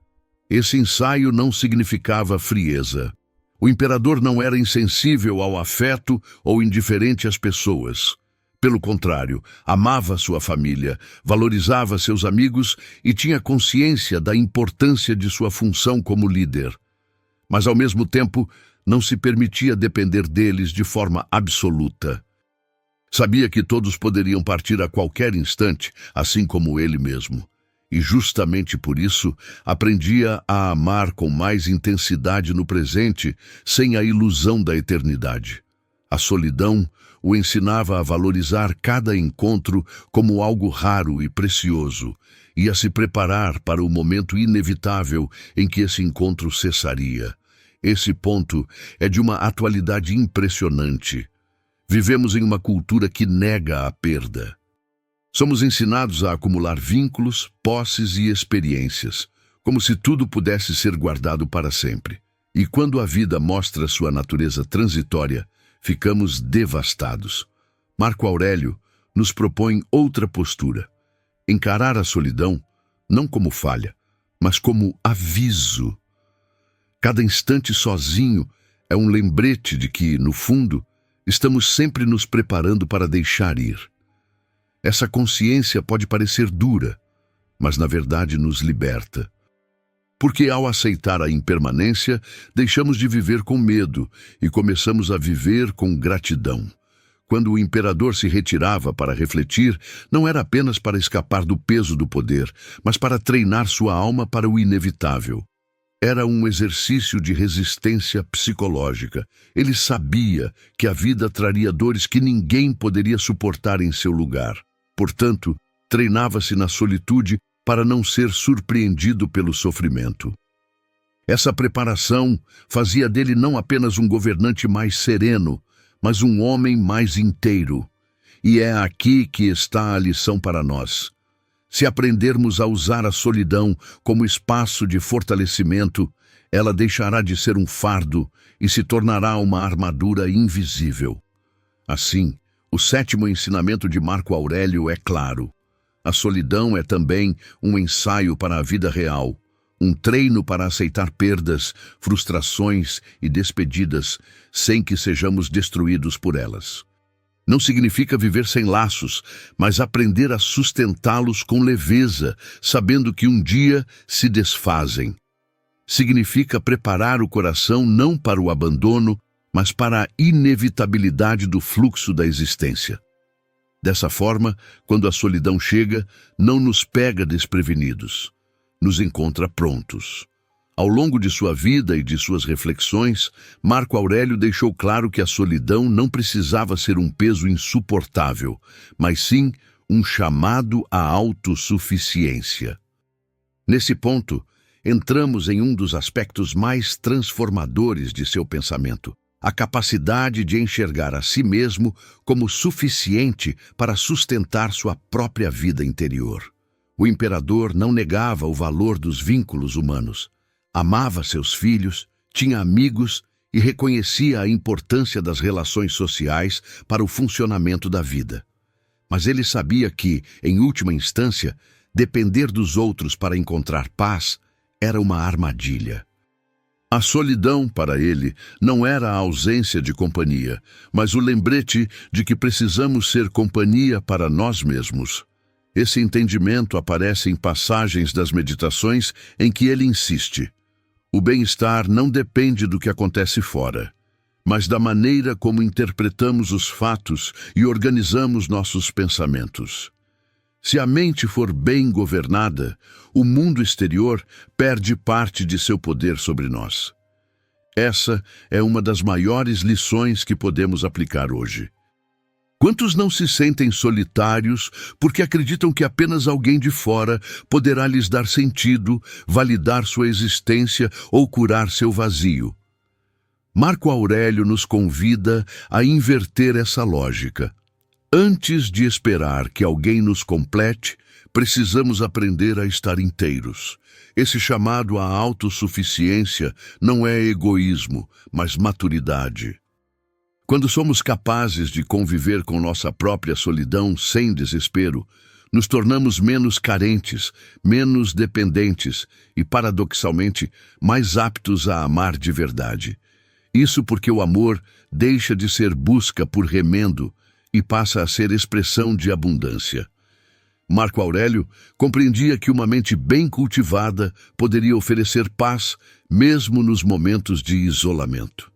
Esse ensaio não significava frieza. O imperador não era insensível ao afeto ou indiferente às pessoas. Pelo contrário, amava sua família, valorizava seus amigos e tinha consciência da importância de sua função como líder. Mas, ao mesmo tempo, não se permitia depender deles de forma absoluta. Sabia que todos poderiam partir a qualquer instante, assim como ele mesmo. E justamente por isso, aprendia a amar com mais intensidade no presente, sem a ilusão da eternidade. A solidão o ensinava a valorizar cada encontro como algo raro e precioso, e a se preparar para o momento inevitável em que esse encontro cessaria. Esse ponto é de uma atualidade impressionante. Vivemos em uma cultura que nega a perda. Somos ensinados a acumular vínculos, posses e experiências, como se tudo pudesse ser guardado para sempre. E quando a vida mostra sua natureza transitória, ficamos devastados. Marco Aurélio nos propõe outra postura: encarar a solidão não como falha, mas como aviso. Cada instante sozinho é um lembrete de que, no fundo, estamos sempre nos preparando para deixar ir. Essa consciência pode parecer dura, mas na verdade nos liberta. Porque ao aceitar a impermanência, deixamos de viver com medo e começamos a viver com gratidão. Quando o imperador se retirava para refletir, não era apenas para escapar do peso do poder, mas para treinar sua alma para o inevitável. Era um exercício de resistência psicológica. Ele sabia que a vida traria dores que ninguém poderia suportar em seu lugar. Portanto, treinava-se na solitude para não ser surpreendido pelo sofrimento. Essa preparação fazia dele não apenas um governante mais sereno, mas um homem mais inteiro. E é aqui que está a lição para nós. Se aprendermos a usar a solidão como espaço de fortalecimento, ela deixará de ser um fardo e se tornará uma armadura invisível. Assim, o sétimo ensinamento de Marco Aurélio é claro. A solidão é também um ensaio para a vida real, um treino para aceitar perdas, frustrações e despedidas sem que sejamos destruídos por elas. Não significa viver sem laços, mas aprender a sustentá-los com leveza, sabendo que um dia se desfazem. Significa preparar o coração não para o abandono, mas para a inevitabilidade do fluxo da existência. Dessa forma, quando a solidão chega, não nos pega desprevenidos, nos encontra prontos. Ao longo de sua vida e de suas reflexões, Marco Aurélio deixou claro que a solidão não precisava ser um peso insuportável, mas sim um chamado à autossuficiência. Nesse ponto, entramos em um dos aspectos mais transformadores de seu pensamento: a capacidade de enxergar a si mesmo como suficiente para sustentar sua própria vida interior. O imperador não negava o valor dos vínculos humanos. Amava seus filhos, tinha amigos e reconhecia a importância das relações sociais para o funcionamento da vida. Mas ele sabia que, em última instância, depender dos outros para encontrar paz era uma armadilha. A solidão, para ele, não era a ausência de companhia, mas o lembrete de que precisamos ser companhia para nós mesmos. Esse entendimento aparece em passagens das meditações em que ele insiste. O bem-estar não depende do que acontece fora, mas da maneira como interpretamos os fatos e organizamos nossos pensamentos. Se a mente for bem governada, o mundo exterior perde parte de seu poder sobre nós. Essa é uma das maiores lições que podemos aplicar hoje. Quantos não se sentem solitários porque acreditam que apenas alguém de fora poderá lhes dar sentido, validar sua existência ou curar seu vazio? Marco Aurélio nos convida a inverter essa lógica. Antes de esperar que alguém nos complete, precisamos aprender a estar inteiros. Esse chamado à autossuficiência não é egoísmo, mas maturidade. Quando somos capazes de conviver com nossa própria solidão sem desespero, nos tornamos menos carentes, menos dependentes e, paradoxalmente, mais aptos a amar de verdade. Isso porque o amor deixa de ser busca por remendo e passa a ser expressão de abundância. Marco Aurélio compreendia que uma mente bem cultivada poderia oferecer paz mesmo nos momentos de isolamento.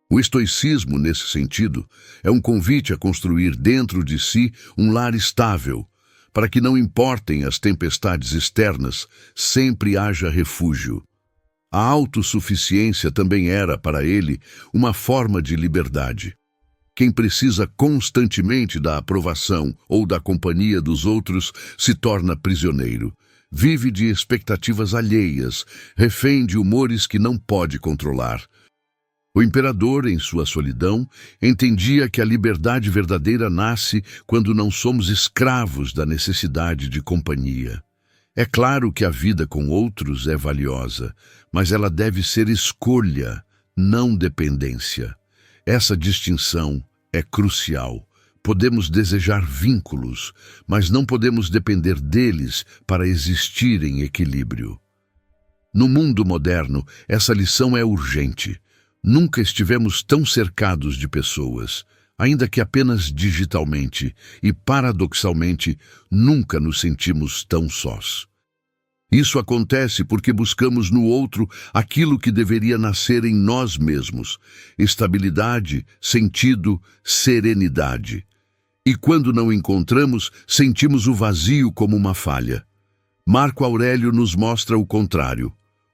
O estoicismo, nesse sentido, é um convite a construir dentro de si um lar estável, para que não importem as tempestades externas, sempre haja refúgio. A autossuficiência também era, para ele, uma forma de liberdade. Quem precisa constantemente da aprovação ou da companhia dos outros se torna prisioneiro. Vive de expectativas alheias, refém de humores que não pode controlar. O imperador, em sua solidão, entendia que a liberdade verdadeira nasce quando não somos escravos da necessidade de companhia. É claro que a vida com outros é valiosa, mas ela deve ser escolha, não dependência. Essa distinção é crucial. Podemos desejar vínculos, mas não podemos depender deles para existir em equilíbrio. No mundo moderno, essa lição é urgente. Nunca estivemos tão cercados de pessoas, ainda que apenas digitalmente, e, paradoxalmente, nunca nos sentimos tão sós. Isso acontece porque buscamos no outro aquilo que deveria nascer em nós mesmos: estabilidade, sentido, serenidade. E quando não encontramos, sentimos o vazio como uma falha. Marco Aurélio nos mostra o contrário.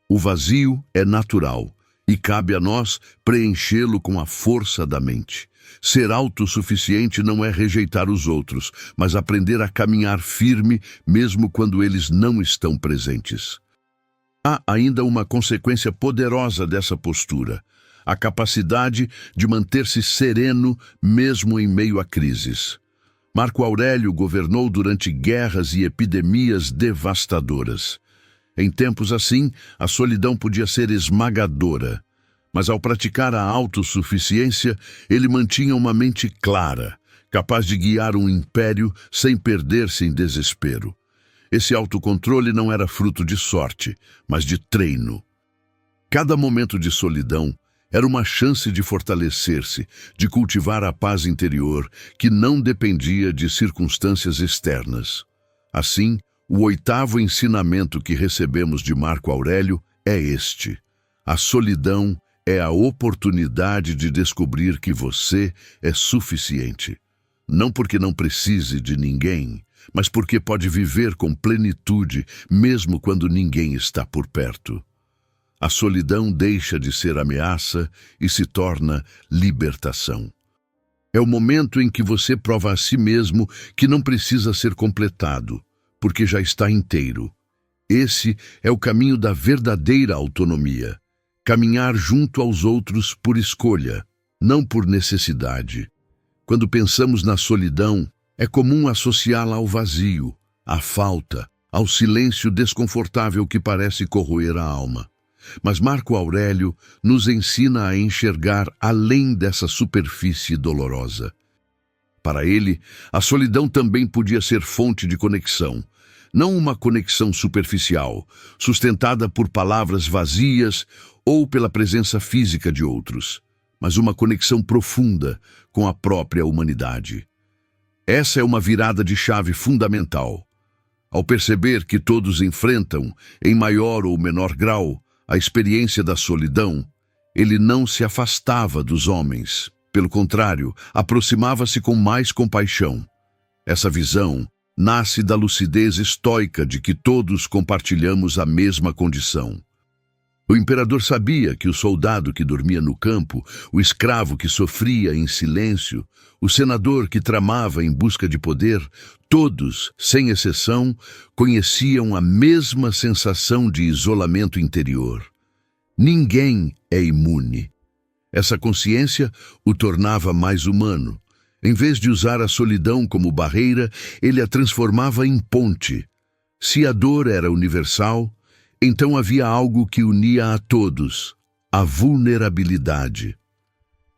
O vazio é natural e cabe a nós preenchê-lo com a força da mente. Ser autossuficiente não é rejeitar os outros, mas aprender a caminhar firme mesmo quando eles não estão presentes. Há ainda uma consequência poderosa dessa postura: a capacidade de manter-se sereno mesmo em meio a crises. Marco Aurélio governou durante guerras e epidemias devastadoras. Em tempos assim, a solidão podia ser esmagadora. Mas ao praticar a autossuficiência, ele mantinha uma mente clara, capaz de guiar um império sem perder-se em desespero. Esse autocontrole não era fruto de sorte, mas de treino. Cada momento de solidão era uma chance de fortalecer-se, de cultivar a paz interior que não dependia de circunstâncias externas. Assim, o oitavo ensinamento que recebemos de Marco Aurélio é este: a solidão é a oportunidade de descobrir que você é suficiente. Não porque não precise de ninguém, mas porque pode viver com plenitude mesmo quando ninguém está por perto. A solidão deixa de ser ameaça e se torna libertação. É o momento em que você prova a si mesmo que não precisa ser completado, porque já está inteiro. Esse é o caminho da verdadeira autonomia. Caminhar junto aos outros por escolha, não por necessidade. Quando pensamos na solidão, é comum associá-la ao vazio, à falta, ao silêncio desconfortável que parece corroer a alma. Mas Marco Aurélio nos ensina a enxergar além dessa superfície dolorosa. Para ele, a solidão também podia ser fonte de conexão, não uma conexão superficial, sustentada por palavras vazias ou pela presença física de outros, mas uma conexão profunda com a própria humanidade. Essa é uma virada de chave fundamental. Ao perceber que todos enfrentam, em maior ou menor grau, a experiência da solidão, ele não se afastava dos homens. Pelo contrário, aproximava-se com mais compaixão. Essa visão nasce da lucidez estoica de que todos compartilhamos a mesma condição. O imperador sabia que o soldado que dormia no campo, o escravo que sofria em silêncio, o senador que tramava em busca de poder, todos, sem exceção, conheciam a mesma sensação de isolamento interior. Ninguém é imune. Essa consciência o tornava mais humano. Em vez de usar a solidão como barreira, ele a transformava em ponte. Se a dor era universal, então havia algo que unia a todos: a vulnerabilidade.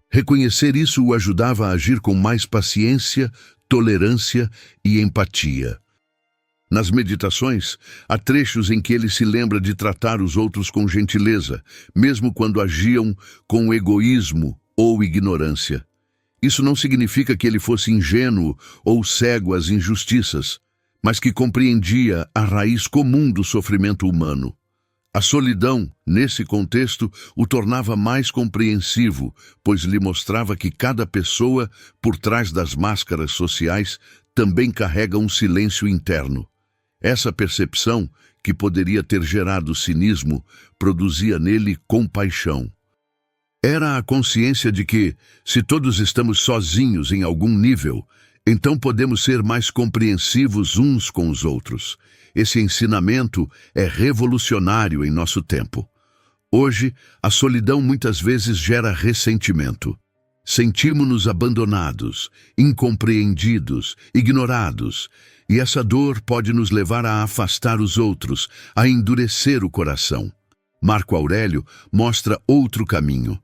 Reconhecer isso o ajudava a agir com mais paciência, tolerância e empatia. Nas meditações, há trechos em que ele se lembra de tratar os outros com gentileza, mesmo quando agiam com egoísmo ou ignorância. Isso não significa que ele fosse ingênuo ou cego às injustiças, mas que compreendia a raiz comum do sofrimento humano. A solidão, nesse contexto, o tornava mais compreensivo, pois lhe mostrava que cada pessoa, por trás das máscaras sociais, também carrega um silêncio interno. Essa percepção, que poderia ter gerado cinismo, produzia nele compaixão. Era a consciência de que, se todos estamos sozinhos em algum nível, então podemos ser mais compreensivos uns com os outros. Esse ensinamento é revolucionário em nosso tempo. Hoje, a solidão muitas vezes gera ressentimento. Sentimos-nos abandonados, incompreendidos, ignorados, e essa dor pode nos levar a afastar os outros, a endurecer o coração. Marco Aurélio mostra outro caminho: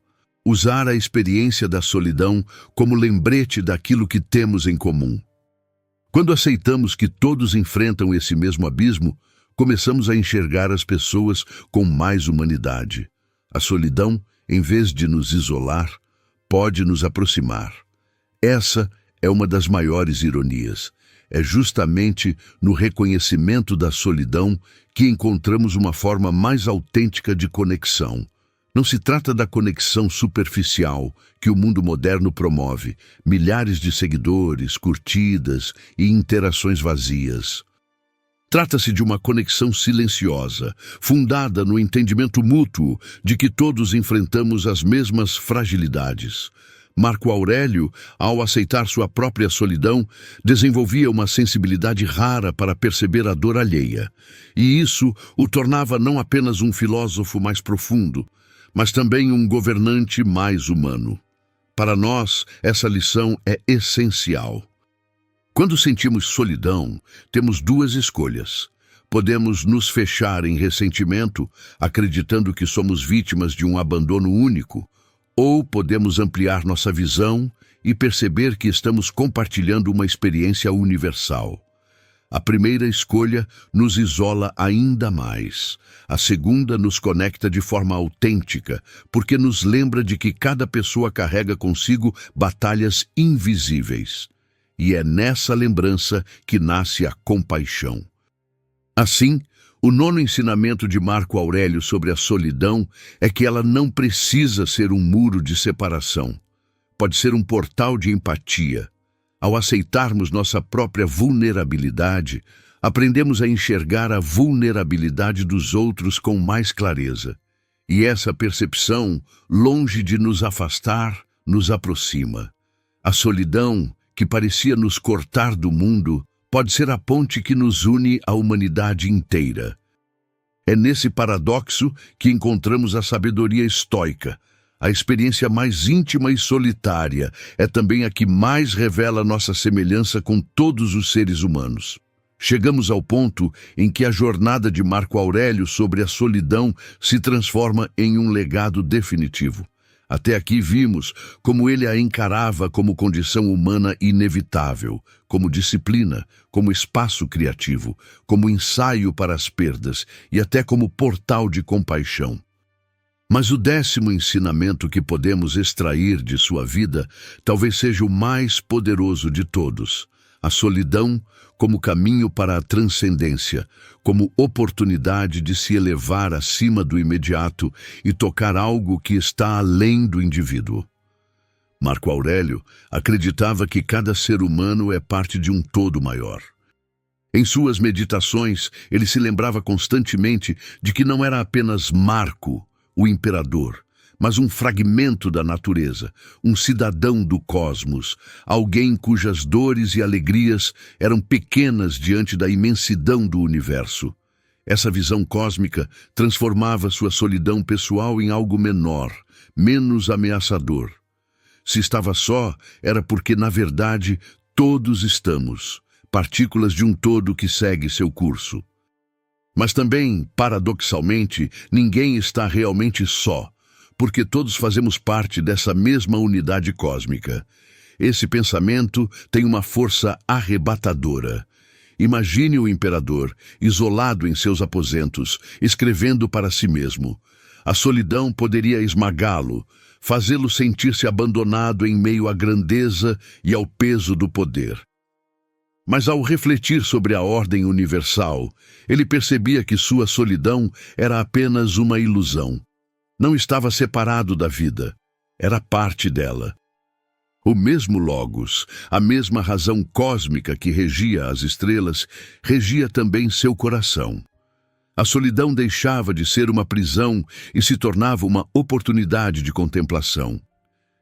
usar a experiência da solidão como lembrete daquilo que temos em comum. Quando aceitamos que todos enfrentam esse mesmo abismo, começamos a enxergar as pessoas com mais humanidade. A solidão, em vez de nos isolar, pode nos aproximar. Essa é uma das maiores ironias. É justamente no reconhecimento da solidão que encontramos uma forma mais autêntica de conexão. Não se trata da conexão superficial que o mundo moderno promove, milhares de seguidores, curtidas e interações vazias. Trata-se de uma conexão silenciosa, fundada no entendimento mútuo de que todos enfrentamos as mesmas fragilidades. Marco Aurélio, ao aceitar sua própria solidão, desenvolvia uma sensibilidade rara para perceber a dor alheia. E isso o tornava não apenas um filósofo mais profundo, mas também um governante mais humano. Para nós, essa lição é essencial. Quando sentimos solidão, temos duas escolhas. Podemos nos fechar em ressentimento, acreditando que somos vítimas de um abandono único, ou podemos ampliar nossa visão e perceber que estamos compartilhando uma experiência universal. A primeira escolha nos isola ainda mais. A segunda nos conecta de forma autêntica, porque nos lembra de que cada pessoa carrega consigo batalhas invisíveis. E é nessa lembrança que nasce a compaixão. Assim, o nono ensinamento de Marco Aurélio sobre a solidão é que ela não precisa ser um muro de separação. Pode ser um portal de empatia. Ao aceitarmos nossa própria vulnerabilidade, aprendemos a enxergar a vulnerabilidade dos outros com mais clareza. E essa percepção, longe de nos afastar, nos aproxima. A solidão, que parecia nos cortar do mundo, pode ser a ponte que nos une à humanidade inteira. É nesse paradoxo que encontramos a sabedoria estoica. A experiência mais íntima e solitária é também a que mais revela nossa semelhança com todos os seres humanos. Chegamos ao ponto em que a jornada de Marco Aurélio sobre a solidão se transforma em um legado definitivo. Até aqui vimos como ele a encarava como condição humana inevitável, como disciplina, como espaço criativo, como ensaio para as perdas e até como portal de compaixão. Mas o 10º ensinamento que podemos extrair de sua vida talvez seja o mais poderoso de todos: a solidão como caminho para a transcendência, como oportunidade de se elevar acima do imediato e tocar algo que está além do indivíduo. Marco Aurélio acreditava que cada ser humano é parte de um todo maior. Em suas meditações, ele se lembrava constantemente de que não era apenas Marco, o imperador, mas um fragmento da natureza, um cidadão do cosmos, alguém cujas dores e alegrias eram pequenas diante da imensidão do universo. Essa visão cósmica transformava sua solidão pessoal em algo menor, menos ameaçador. Se estava só, era porque, na verdade, todos estamos, partículas de um todo que segue seu curso. Mas também, paradoxalmente, ninguém está realmente só, porque todos fazemos parte dessa mesma unidade cósmica. Esse pensamento tem uma força arrebatadora. Imagine o imperador, isolado em seus aposentos, escrevendo para si mesmo. A solidão poderia esmagá-lo, fazê-lo sentir-se abandonado em meio à grandeza e ao peso do poder. Mas ao refletir sobre a ordem universal, ele percebia que sua solidão era apenas uma ilusão. Não estava separado da vida, era parte dela. O mesmo Logos, a mesma razão cósmica que regia as estrelas, regia também seu coração. A solidão deixava de ser uma prisão e se tornava uma oportunidade de contemplação.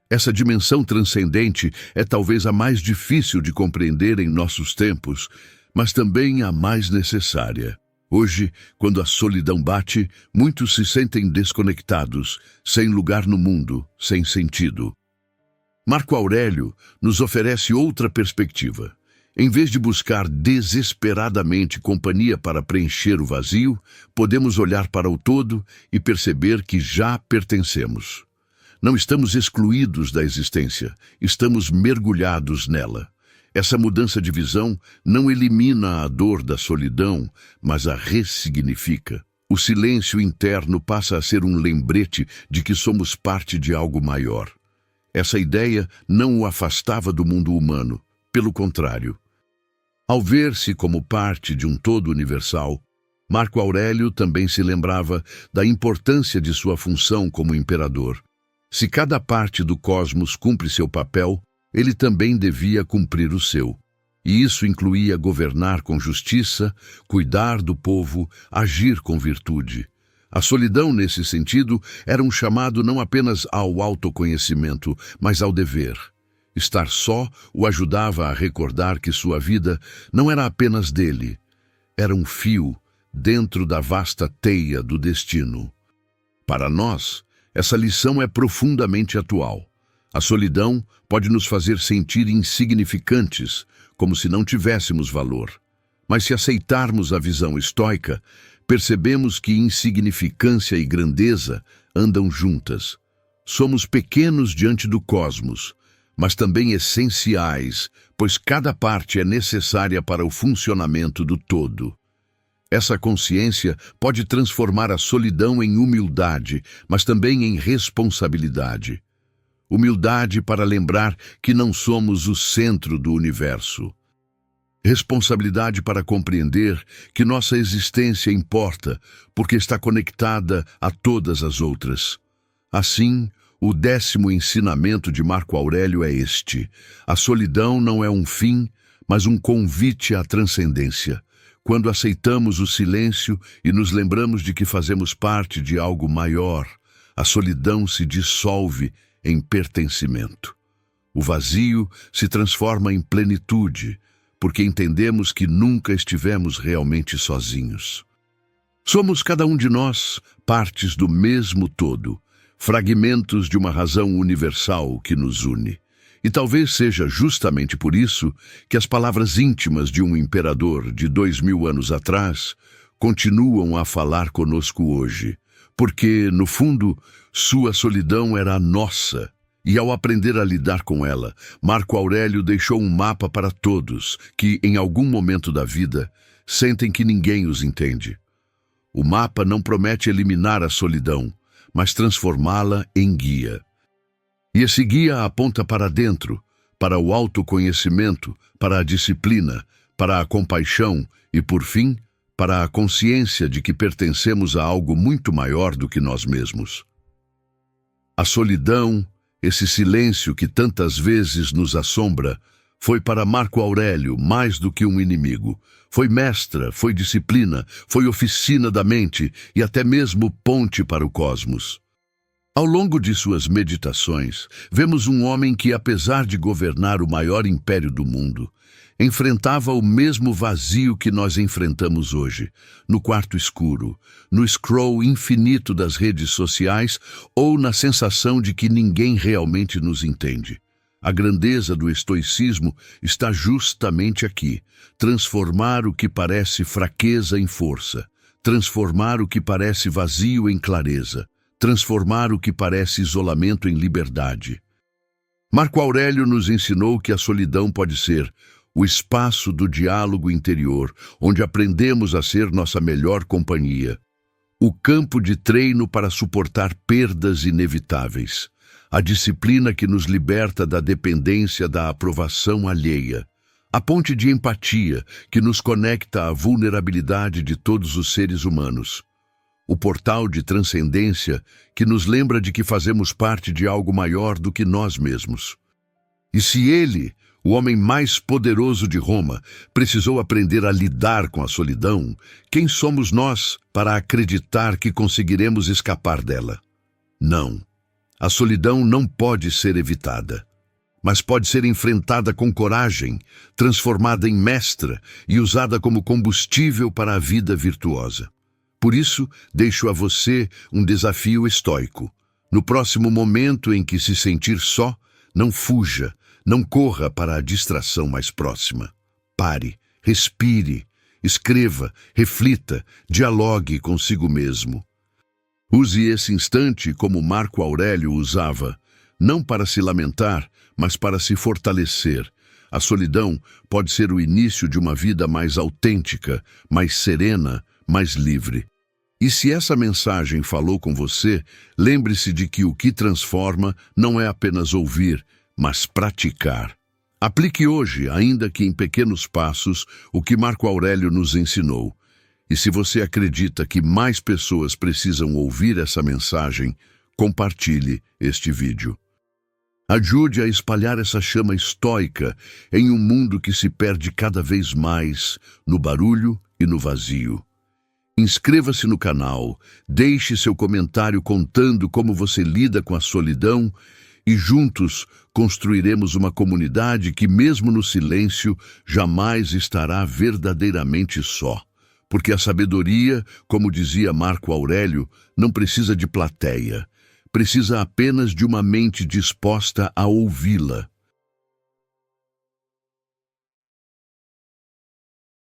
Essa dimensão transcendente é talvez a mais difícil de compreender em nossos tempos, mas também a mais necessária. Hoje, quando a solidão bate, muitos se sentem desconectados, sem lugar no mundo, sem sentido. Marco Aurélio nos oferece outra perspectiva. Em vez de buscar desesperadamente companhia para preencher o vazio, podemos olhar para o todo e perceber que já pertencemos. Não estamos excluídos da existência, estamos mergulhados nela. Essa mudança de visão não elimina a dor da solidão, mas a ressignifica. O silêncio interno passa a ser um lembrete de que somos parte de algo maior. Essa ideia não o afastava do mundo humano, pelo contrário. Ao ver-se como parte de um todo universal, Marco Aurélio também se lembrava da importância de sua função como imperador. Se cada parte do cosmos cumpre seu papel, ele também devia cumprir o seu. E isso incluía governar com justiça, cuidar do povo, agir com virtude. A solidão, nesse sentido, era um chamado não apenas ao autoconhecimento, mas ao dever. Estar só o ajudava a recordar que sua vida não era apenas dele, era um fio dentro da vasta teia do destino. Para nós, essa lição é profundamente atual. A solidão pode nos fazer sentir insignificantes, como se não tivéssemos valor. Mas se aceitarmos a visão estoica, percebemos que insignificância e grandeza andam juntas. Somos pequenos diante do cosmos, mas também essenciais, pois cada parte é necessária para o funcionamento do todo. Essa consciência pode transformar a solidão em humildade, mas também em responsabilidade. Humildade para lembrar que não somos o centro do universo. Responsabilidade para compreender que nossa existência importa, porque está conectada a todas as outras. Assim, o 10º ensinamento de Marco Aurélio é este: a solidão não é um fim, mas um convite à transcendência. Quando aceitamos o silêncio e nos lembramos de que fazemos parte de algo maior, a solidão se dissolve em pertencimento. O vazio se transforma em plenitude, porque entendemos que nunca estivemos realmente sozinhos. Somos cada um de nós partes do mesmo todo, fragmentos de uma razão universal que nos une. E talvez seja justamente por isso que as palavras íntimas de um imperador de 2000 anos atrás continuam a falar conosco hoje, porque, no fundo, sua solidão era a nossa. E ao aprender a lidar com ela, Marco Aurélio deixou um mapa para todos que, em algum momento da vida, sentem que ninguém os entende. O mapa não promete eliminar a solidão, mas transformá-la em guia. E esse guia aponta para dentro, para o autoconhecimento, para a disciplina, para a compaixão e, por fim, para a consciência de que pertencemos a algo muito maior do que nós mesmos. A solidão, esse silêncio que tantas vezes nos assombra, foi para Marco Aurélio mais do que um inimigo. Foi mestra, foi disciplina, foi oficina da mente e até mesmo ponte para o cosmos. Ao longo de suas meditações, vemos um homem que, apesar de governar o maior império do mundo, enfrentava o mesmo vazio que nós enfrentamos hoje, no quarto escuro, no scroll infinito das redes sociais ou na sensação de que ninguém realmente nos entende. A grandeza do estoicismo está justamente aqui: transformar o que parece fraqueza em força, transformar o que parece vazio em clareza, transformar o que parece isolamento em liberdade. Marco Aurélio nos ensinou que a solidão pode ser o espaço do diálogo interior, onde aprendemos a ser nossa melhor companhia, o campo de treino para suportar perdas inevitáveis, a disciplina que nos liberta da dependência da aprovação alheia, a ponte de empatia que nos conecta à vulnerabilidade de todos os seres humanos, o portal de transcendência que nos lembra de que fazemos parte de algo maior do que nós mesmos. E se ele, o homem mais poderoso de Roma, precisou aprender a lidar com a solidão, quem somos nós para acreditar que conseguiremos escapar dela? Não. A solidão não pode ser evitada, mas pode ser enfrentada com coragem, transformada em mestra e usada como combustível para a vida virtuosa. Por isso, deixo a você um desafio estoico. No próximo momento em que se sentir só, não fuja, não corra para a distração mais próxima. Pare, respire, escreva, reflita, dialogue consigo mesmo. Use esse instante como Marco Aurélio usava, não para se lamentar, mas para se fortalecer. A solidão pode ser o início de uma vida mais autêntica, mais serena, mais livre. E se essa mensagem falou com você, lembre-se de que o que transforma não é apenas ouvir, mas praticar. Aplique hoje, ainda que em pequenos passos, o que Marco Aurélio nos ensinou. E se você acredita que mais pessoas precisam ouvir essa mensagem, compartilhe este vídeo. Ajude a espalhar essa chama estoica em um mundo que se perde cada vez mais no barulho e no vazio. Inscreva-se no canal, deixe seu comentário contando como você lida com a solidão e juntos construiremos uma comunidade que, mesmo no silêncio, jamais estará verdadeiramente só. Porque a sabedoria, como dizia Marco Aurélio, não precisa de plateia, precisa apenas de uma mente disposta a ouvi-la.